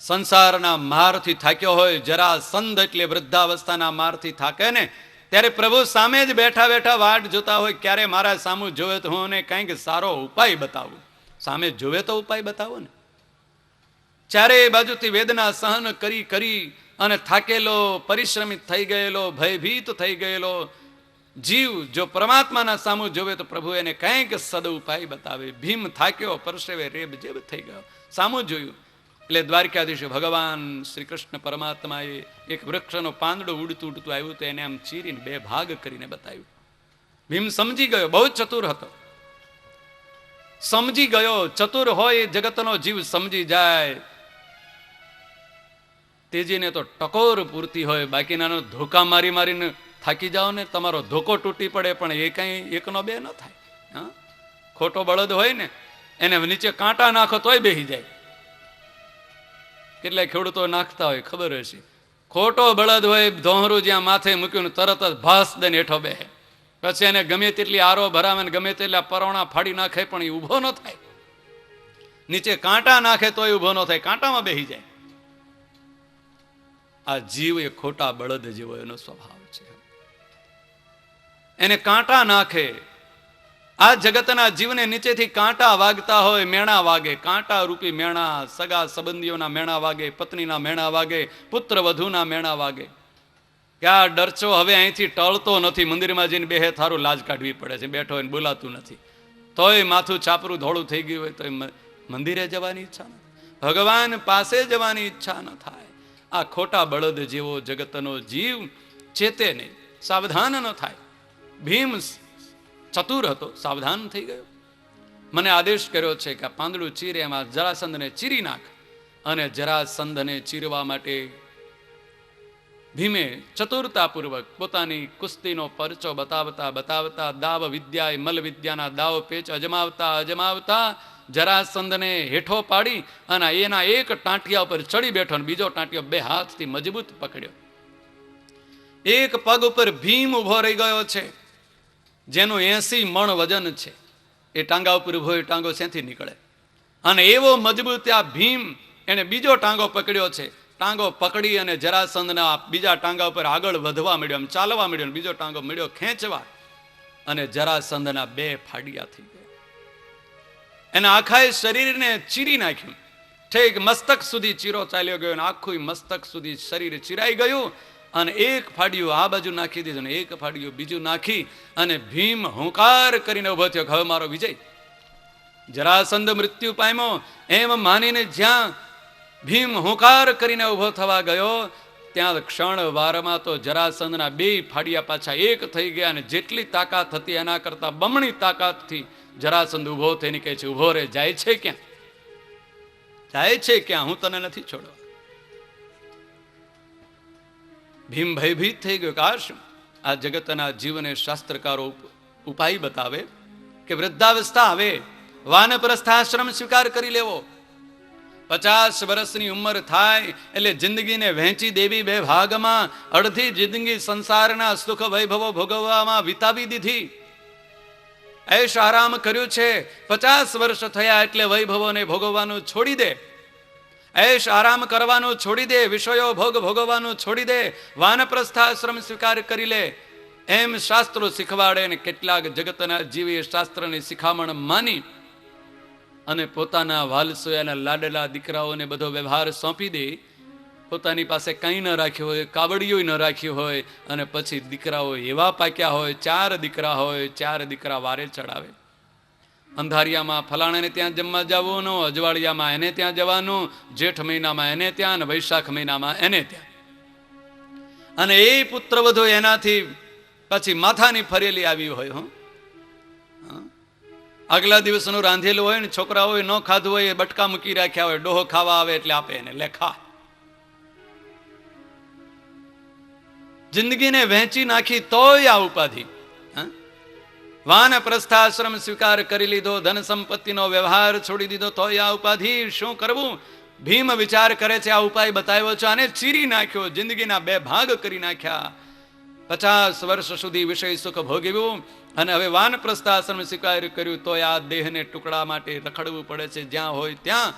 સંસારના મારથી થાક્યો હોય, જરાસંધ એટલે વૃદ્ધાવસ્થાના મારથી થાકે ને, ત્યારે પ્રભુ સામે જ બેઠા બેઠા વાટ જોતા હોય, ક્યારે મારા સામું જોવે તો હું કંઈક સારો ઉપાય બતાવું. સામે જોવે તો ઉપાય બતાવો ને. ચારે બાજુથી વેદના સહન કરી કરી અને થાકેલો, પરિશ્રમિત થઈ ગયેલો, ભયભીત થઈ ગયેલો જીવ જો પરમાત્માના સામું જોવે તો પ્રભુ એને કંઈક સદ ઉપાય બતાવે. ભીમ થાક્યો, પરસેવે રેબ જેબ થઈ ગયો, સામું જોયું. એટલે દ્વારકાધીશ ભગવાન શ્રી કૃષ્ણ પરમાત્માએ એક વૃક્ષનો પાંદડો ઉડતું ઉડતું આવ્યું તો એને આમ ચીરીને બે ભાગ કરીને બતાવ્યું. ભીમ સમજી ગયો, બહુ ચતુર હતો, સમજી ગયો. ચતુર હોય જગતનો જીવ સમજી જાય. તેજીને તો ટકોર પૂરતી હોય, બાકીના ધોકા મારી મારીને થાકી જાઓ ને, તમારો ધોકો તૂટી પડે પણ એ કઈ એકનો બે ન થાય. હા, ખોટો બળદ હોય ને એને નીચે કાંટા નાખો તોય બેસી જાય. કેટલાય ખેડૂતો નાખતા હોય, ખબર હશે. ખોટો બળદ હોય, ધોહરું જ્યાં માથે મૂક્યું તરત જ ભાસ દઈને હેઠો બેસે. પછી એને ગમે તેટલી આરો ભરાવે ને ગમે તેટલા પરોણા ફાડી નાખે પણ એ ઊભો ન થાય. નીચે કાંટા નાખે તોય ઊભો ન થાય, કાંટામાં બેસી જાય. આ જીવ એ ખોટા બળદ જેવો એનો સ્વભાવ છે. એને કાંટા નાખે. આ જગતના જીવને નીચેથી કાંટા વાગતા હોય, મેણા વાગે, કાંટા રૂપી મેણા, સગા સંબંધીઓના મેણા વાગે, પત્નીના મેણા વાગે, પુત્ર વધુના મેણા વાગે. કે આ ડરચો હવે અહીંથી ટળતો નથી, મંદિરમાં જઈને બેહે થારું લાજ કાઢવી પડે છે, બેઠો હોય બોલાતું નથી, તોય માથું છાપરું ધોળું થઈ ગયું હોય તો મંદિરે જવાની ઈચ્છા ન થાય, ભગવાન પાસે જવાની ઈચ્છા ન થાય. આ ખોટા બળદ જેવો જગતનો જીવ ચેતે નહીં, સાવધાન ન થાય. ભીમ ચતુર હતો, સાવધાન થઈ ગયો. મને આદેશ કર્યો છે કે આ પાંદડું ચીરે, એમાં જરાસંધને ચીરી નાખ. અને જરાસંધને ચીરવા માટે ભીમે ચતુરતાપૂર્વક પોતાની કુસ્તીનો પરચો બતાવતા બતાવતા, દાવ વિદ્યા મલ વિદ્યાના દાવ પેચ અજમાવતા અજમાવતા જરાસંધને હેઠો પાડી અને એના એક ટાંટિયા ઉપર ચડી બેઠો અને બીજો ટાંટિયો બે હાથથી મજબૂત પકડ્યો. એક પગ ઉપર ભીમ ઉભો રહી ગયો છે, જેનું 80 મણ વજન છે. એ ટાંગા ઉપર ઉભો, એ ટાંગો શેથી નીકળે? અને એવો મજબૂત આ ભીમ, એને બીજો ટાંગો પકડ્યો છે. ટાંગો પકડી અને જરાસંધના બીજા ટાંગા ઉપર આગળ વધવા મળ્યો, આમ ચાલવા મળ્યો. બીજો ટાંગો મળ્યો ખેંચવા, અને જરાસંધના બે ફાડિયા થઈ ગયા. એના આખા શરીરને ચીરી નાખ્યું. ઠેક મસ્તક સુધી ચીરો ચાલ્યો ગયો, અને આખું મસ્તક સુધી શરીર ચીરાઈ ગયું. અને એક ફાડિયું આ બાજુ નાખી દીધું, એક ફાડિયું બીજું નાખી અને ભીમ હુંકાર કરીને ઉભો થયો, હવે મારો વિજય. જરાસંધ મૃત્યુ પામ્યો એમ માનીને જ્યાં ભીમ હોંકાર કરીને ઉભો થવા ગયો ત્યાં ક્ષણ વારમાં તો જરાસંધના બે ફાડિયા પાછા એક થઈ ગયા અને જેટલી તાકાત હતી એના કરતા બમણી તાકાતથી જરાસંધ ઉભો થઈને કહે છે, ઉભો રે, જાય છે ક્યાં? જાય છે ક્યાં? હું તને નથી છોડવા. ભીમ ભયભીત થઈ ગયો કે આ શું? આ જગતના જીવને શાસ્ત્રકારો ઉપાય બતાવે કે વૃદ્ધાવસ્થા આવે, વાનપ્રસ્થાશ્રમ સ્વીકાર કરી લેવો. 50 વર્ષની ઉંમર થાય એટલે જિંદગીને વહેંચી દેવી બે ભાગમાં. અડધી જિંદગી સંસારના સુખ વૈભવો ભોગવવામાં વિતાવી દીધી, ऐश आराम કર્યું છે. 50 વર્ષ થયા એટલે વૈભવોને ભોગવવાનું છોડી દે, ऐश આરામ કરવાનું છોડી દે, વિષયો ભોગ ભોગવવાનું છોડી દે, વાનપ્રસ્થાશ્રમ સ્વીકાર કરી લે, એમ શાસ્ત્રો શીખવાડે. ને કેટલાક જગતના જીવી શાસ્ત્રની શિખામણ માની અને પોતાના વાલસોયાના લાડલા દીકરાઓને બધો વ્યવહાર સોંપી દે. પોતાની પાસે કંઈ ન રાખ્યું હોય, કાવડિયો ન રાખ્યું હોય, અને પછી દીકરાઓ એવા પાક્યા હોય, 4 દીકરા હોય, 4 દીકરા વારે ચડાવે. અંધારિયામાં ફલાણાને ત્યાં જમવા જવાનું, અજવાળિયામાં એને ત્યાં જવાનું, જેઠ મહિનામાં એને ત્યાં, અને વૈશાખ મહિનામાં એને ત્યાં. અને એ પુત્ર વધુ એનાથી પછી માથાની ફરેલી આવી હોય. આગલા દિવસનું રાંધેલું હોય ને છોકરા હોય ન ખાધું હોય, બટકા મૂકી રાખ્યા હોય, ડોહો ખાવા આવે એટલે આપે એને, લેખા. જિંદગીને વહેંચી નાખી તોય આ ઉપાધિ. વાનપ્રસ્થાશ્રમ સ્વીકાર કરી લીધો, ધન સંપત્તિનો વ્યવહાર છોડી દીધો, તોય આ ઉપાધિ. શું કરવું? ભીમ વિચાર કરે છે, આ ઉપાય બતાવ્યો છે, આને ચીરી નાખ્યો, જિંદગીના 2 ભાગ કરી નાખ્યા. 50 વર્ષ સુધી વિષય સુખ ભોગવ્યું અને હવે વાનપ્રસ્થાશ્રમ સ્વીકાર કર્યું તોય આ દેહને ટુકડા માટે રખડવું પડે છે. જ્યાં હોય ત્યાં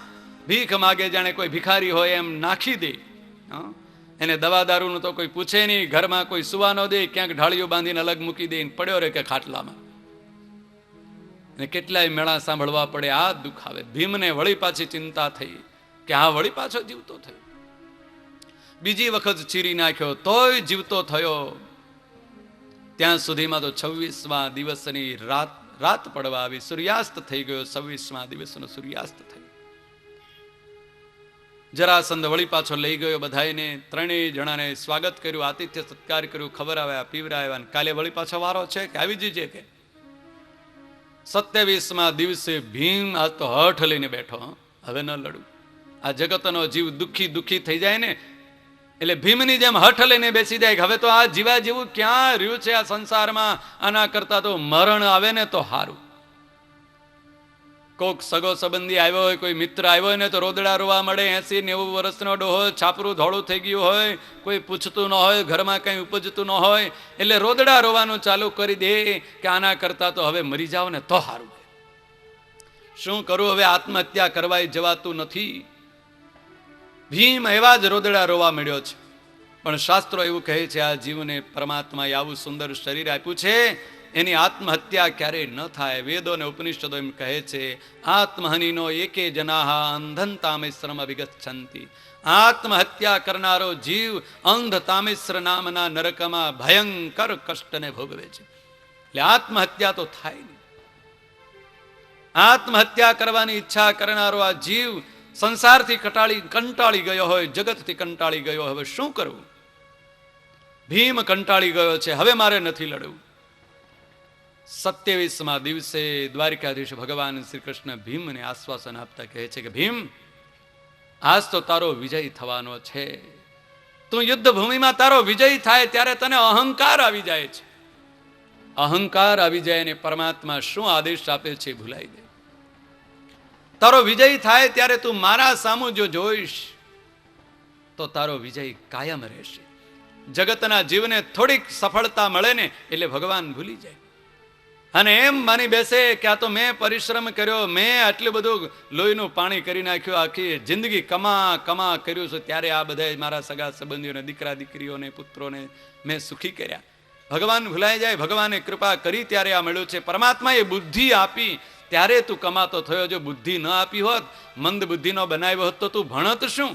ભીખ માગે, જાણે કોઈ ભિખારી હોય એમ નાખી દે. એને દવા દારૂનું તો કોઈ પૂછે નહીં, ઘરમાં કોઈ સુવા ન દે, ક્યાંક ઢાળીઓ બાંધીને અલગ મૂકી દે, પડ્યો રહે કે ખાટલામાં. અને કેટલાય મેળા સાંભળવા પડે, આ દુઃખ આવે. ભીમને વળી પાછી ચિંતા થઈ કે આ વળી પાછો જીવતો થયો. બીજી વખત ચીરી નાખ્યો તોય જીવતો થયો. ત્યાં સુધીમાં તો 26મા દિવસની રાત પડવા આવી, સૂર્યાસ્ત થઈ ગયો. 26મા દિવસનો સૂર્યાસ્ત થયો. જરાસંધ વળી પાછો લઈ ગયો બધાને, 3 જણાને સ્વાગત કર્યું, આતિથ્ય સત્કાર કર્યું, ખબર આવ્યા, પીવરાવ્યા. કાલે વળી પાછો વારો છે કે આવી જજે કે. 27મા દિવસે ભીમ આ તો હઠ લઈને બેઠો, હવે ન લડું. આ જગતનો જીવ દુઃખી થઈ જાય ને એટલે ભીમની જેમ હઠ લઈને બેસી જાય, હવે તો આ જીવા જેવું ક્યાં રહ્યું છે આ સંસારમાં, આના કરતા તો મરણ આવે ને તો હારું. કોક સગો સંબંધી આવ્યો હોય, કોઈ મિત્ર આવ્યો હોય ને તો રોદડા રોવા મળે. 80-90 વર્ષનો ડોહો, છાપરું ધોળું થઈ ગયું હોય, કોઈ પૂછતું ન હોય, ઘરમાં કંઈ ઉપજતું ન હોય, એટલે રોદડા રોવાનું ચાલુ કરી દે કે આના કરતા તો હવે મરી જાવ ને તો હારું. શું કરું હવે, આત્મહત્યા કરવાય જવાતું નથી. ભીમ એવા જ રોદડા રોવા મળ્યો છે. પણ શાસ્ત્રો એવું કહે છે, આ જીવને પરમાત્માએ આવું સુંદર શરીર આપ્યું છે, એની આત્મહત્યા ક્યારેય ન થાય. વેદો અને ઉપનિષદો એમ કહે છે, આત્મહનિનો એકે જનાહા અંધન તામેશ્રમ અભિગચ્છન્તિ. આત્મહત્યા કરનારો જીવ અંધ તામેશ્ર નામના નરકમાં ભયંકર કષ્ટને ભોગવે છે. એટલે આત્મહત્યા તો થાય નહીં. આત્મહત્યા કરવાની ઈચ્છા કરનારો આ જીવ સંસારથી કંટાળી ગયો હોય, જગતથી કંટાળી ગયો, હવે શું કરવું? ભીમ કંટાળી ગયો છે, હવે મારે નથી લડવું. 27મા દિવસે દ્વારિકાધીશ ભગવાન શ્રી કૃષ્ણ ભીમને આશ્વાસન આપતા કહે છે કે ભીમ, આજ તો તારો વિજય થવાનો છે. તું યુદ્ધ ભૂમિમાં તારો વિજય થાય ત્યારે તને અહંકાર આવી જાય છે. અહંકાર આવી જાય અને પરમાત્મા શું આદેશ આપે છે ભૂલાઈ દે. તારો વિજય થાય ત્યારે તું મારા સામું જો જોઈશ તો તારો વિજય કાયમ રહેશે. જગતના જીવને થોડીક સફળતા મળે ને એટલે ભગવાન ભૂલી જાય અને એમ માની બેસે કે આ તો મેં પરિશ્રમ કર્યો, મેં આટલું બધું લોહીનું પાણી કરી નાખ્યું, આખી જિંદગી કમા કર્યું છે, ત્યારે આ બધા મારા સગા સંબંધીઓને, દીકરા દીકરીઓને, પુત્રોને મેં સુખી કર્યા. ભગવાન ભૂલાઈ જાય. ભગવાને કૃપા કરી ત્યારે આ મળ્યું છે. પરમાત્માએ બુદ્ધિ આપી ત્યારે તું કમાતો થયો. જો બુદ્ધિ ન આપી હોત, મંદ બુદ્ધિનો બનાવ્યો હોત તો તું ભણત શું?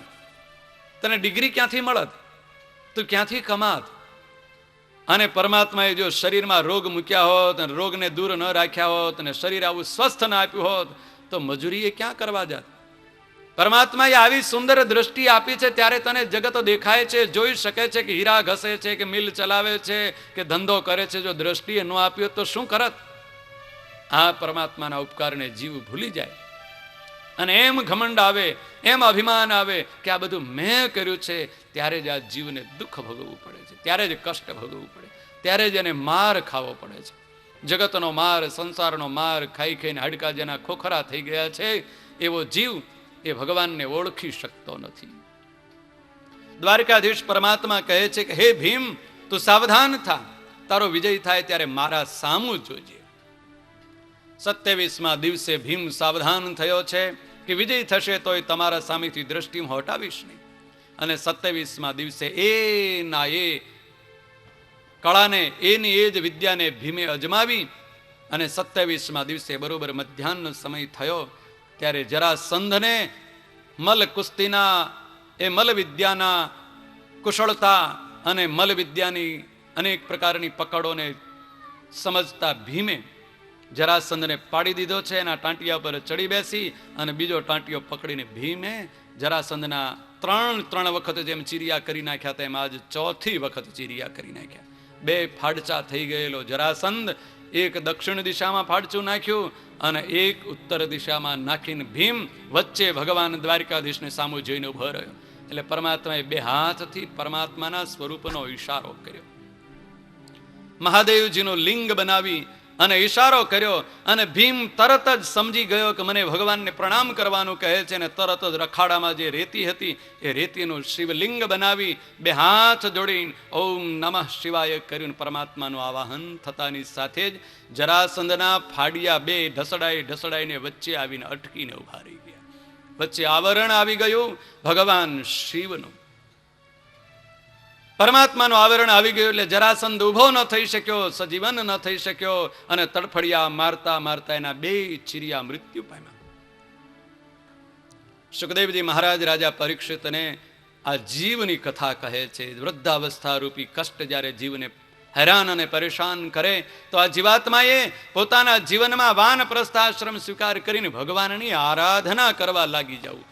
તને ડિગ્રી ક્યાંથી મળત? તું ક્યાંથી કમાત? અને પરમાત્માએ જો શરીરમાં રોગ મૂક્યા હોત અને રોગને દૂર ન રાખ્યા હોત અને શરીર આવું સ્વસ્થ ન આપ્યું હોત તો મજૂરી એ ક્યાં કરવા જાત? પરમાત્માએ આવી સુંદર દ્રષ્ટિ આપી છે ત્યારે તને જગત દેખાય છે, જોઈ શકે છે કે હીરા ઘસે છે કે મિલ ચલાવે છે કે ધંધો કરે છે. જો દ્રષ્ટિએ ન આપ્યો તો શું કરત? આ પરમાત્માના ઉપકારને જીવ ભૂલી જાય અને એમ ઘમંડ આવે, એમ અભિમાન આવે કે આ બધું મેં કર્યું છે, ત્યારે જ આ જીવને દુઃખ ભોગવવું પડે છે, ત્યારે જ કષ્ટ ભોગવવું પડે, ત્યારે જ એને માર ખાવો પડે છે. જગતનો માર, સંસારનો માર ખાઈ ખાઈને હાડકા જેના ખોખરા થઈ ગયા છે, એવો જીવ એ ભગવાનને ઓળખી શકતો નથી. દ્વારકાધીશ પરમાત્મા કહે છે કે હે ભીમ, તું સાવધાન થા, તારો વિજય થાય ત્યારે મારા સામું જોજે. 27મા દિવસે ભીમ સાવધાન થયો છે કે વિજય થશે તોય તમારા સામેથી દ્રષ્ટિ હું હટાવીશ નહીં. અને 27મા દિવસે એના એ કળાને, એની એ જ વિદ્યાને ભીમે અજમાવી અને 27મા દિવસે બરોબર મધ્યાહન સમય થયો ત્યારે જરાસંધને મલ કુસ્તીના, એ મલ વિદ્યાના કુશળતા અને મલ વિદ્યાની અનેક પ્રકારની પકડોને સમજતા ભીમે જરાસંધને પાડી દીધો છે. એના ટાંટિયા પર ચડી બેસી અને બીજો ટાંટિયો પકડીને ભીમે જરાસંધના ત્રણ વખત જેમ ચીરિયા કરી નાખ્યા તેમ આજ ચોથી વખત ચીરિયા કરી નાખ્યા. 2 ફાડચા થઈ ગયેલો જરાસંધ એક દક્ષિણ દિશામાં ફાડચું નાખ્યું અને એક ઉત્તર દિશામાં નાખીને ભીમ વચ્ચે ભગવાન દ્વારકાધીશને સામુ જોઈને ઉભો રહ્યો. એટલે પરમાત્માએ 2 હાથથી પરમાત્માના સ્વરૂપનો ઈશારો કર્યો, મહાદેવજીનું લિંગ બનાવી અને ઈશારો કર્યો અને ભીમ તરત જ સમજી ગયો કે મને ભગવાનને પ્રણામ કરવાનું કહે છે. અને તરત જ રખાડામાં જે રેતી હતી એ રેતીનું શિવલિંગ બનાવી 2 હાથ જોડીને ઓમ નમઃ શિવાય કર્યું. પરમાત્માનું આવાહન થતાની સાથે જ જરાસંધના ફાડિયા 2 ઢસડાઈને વચ્ચે આવીને અટકીને ઉભા રહી ગયા. વચ્ચે આવરણ આવી ગયું ભગવાન શિવનું, પરમાત્માનું આવરણ આવી ગયું. એટલે જરાસંધ ઉભો ન થઈ શક્યો, સજીવન ન થઈ શક્યો અને તડફડિયા મારતા મારતા એના 2 ચીરિયા મૃત્યુ પામ્યા. સુખદેવજી મહારાજ રાજા પરીક્ષિતને આ જીવની કથા કહે છે. વૃદ્ધાવસ્થા રૂપી કષ્ટ જ્યારે જીવને હેરાન અને પરેશાન કરે તો આ જીવાત્માએ પોતાના જીવનમાં વાનપ્રસ્થાશ્રમ સ્વીકાર કરીને ભગવાનની આરાધના કરવા લાગી જવું.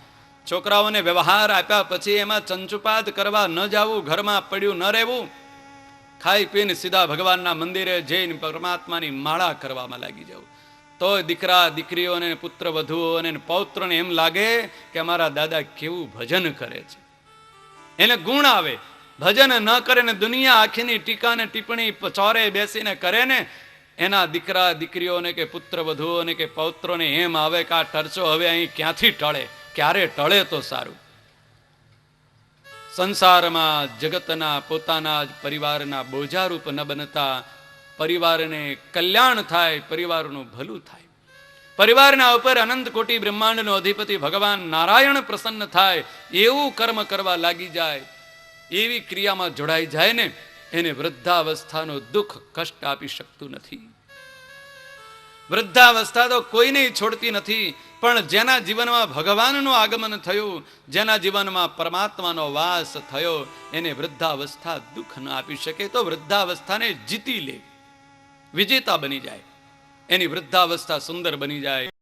છોકરાઓને વ્યવહાર આપ્યા પછી એમાં ચંચુપાત કરવા ન જવું, ઘરમાં પડ્યું ન રહેવું, ખાઈ પીને સીધા ભગવાનના મંદિરે જઈને પરમાત્માની માળા કરવામાં લાગી જવું. તો દીકરા દીકરીઓને, પુત્ર વધુઓને, પૌત્રોને એમ લાગે કે અમારા દાદા કેવું ભજન કરે છે, એને ગુણ આવે. ભજન ન કરે ને દુનિયા આખીની ટીકા ને ટિપ્પણી ચોરે બેસીને કરે ને, એના દીકરા દીકરીઓને કે પુત્ર વધુઓને કે પૌત્રોને એમ આવે કે આ ટરચો હવે અહીં ક્યાંથી ટળે, ક્યારે ટળે તો સારું. સંસારમાં જગતના પોતાના જ પરિવારના બોજારૂપ ન બનતા પરિવારને કલ્યાણ થાય, પરિવારનું ભલું થાય, પરિવારના ઉપર અનંત કોટી બ્રહ્માંડનો અધિપતિ ભગવાન નારાયણ પ્રસન્ન થાય એવું કર્મ કરવા લાગી જાય, એવી ક્રિયામાં જોડાઈ જાય ને, એને વૃદ્ધાવસ્થાનો દુઃખ કષ્ટ આપી શકતું નથી. વૃદ્ધાવસ્થા તો કોઈને છોડતી નથી, પણ જેના જીવનમાં ભગવાનનું આગમન થયું, જેના જીવનમાં પરમાત્માનો વાસ થયો, એને વૃદ્ધાવસ્થા દુઃખ ન આપી શકે. તો વૃદ્ધાવસ્થાને જીતી લે, વિજેતા બની જાય, એની વૃદ્ધાવસ્થા સુંદર બની જાય.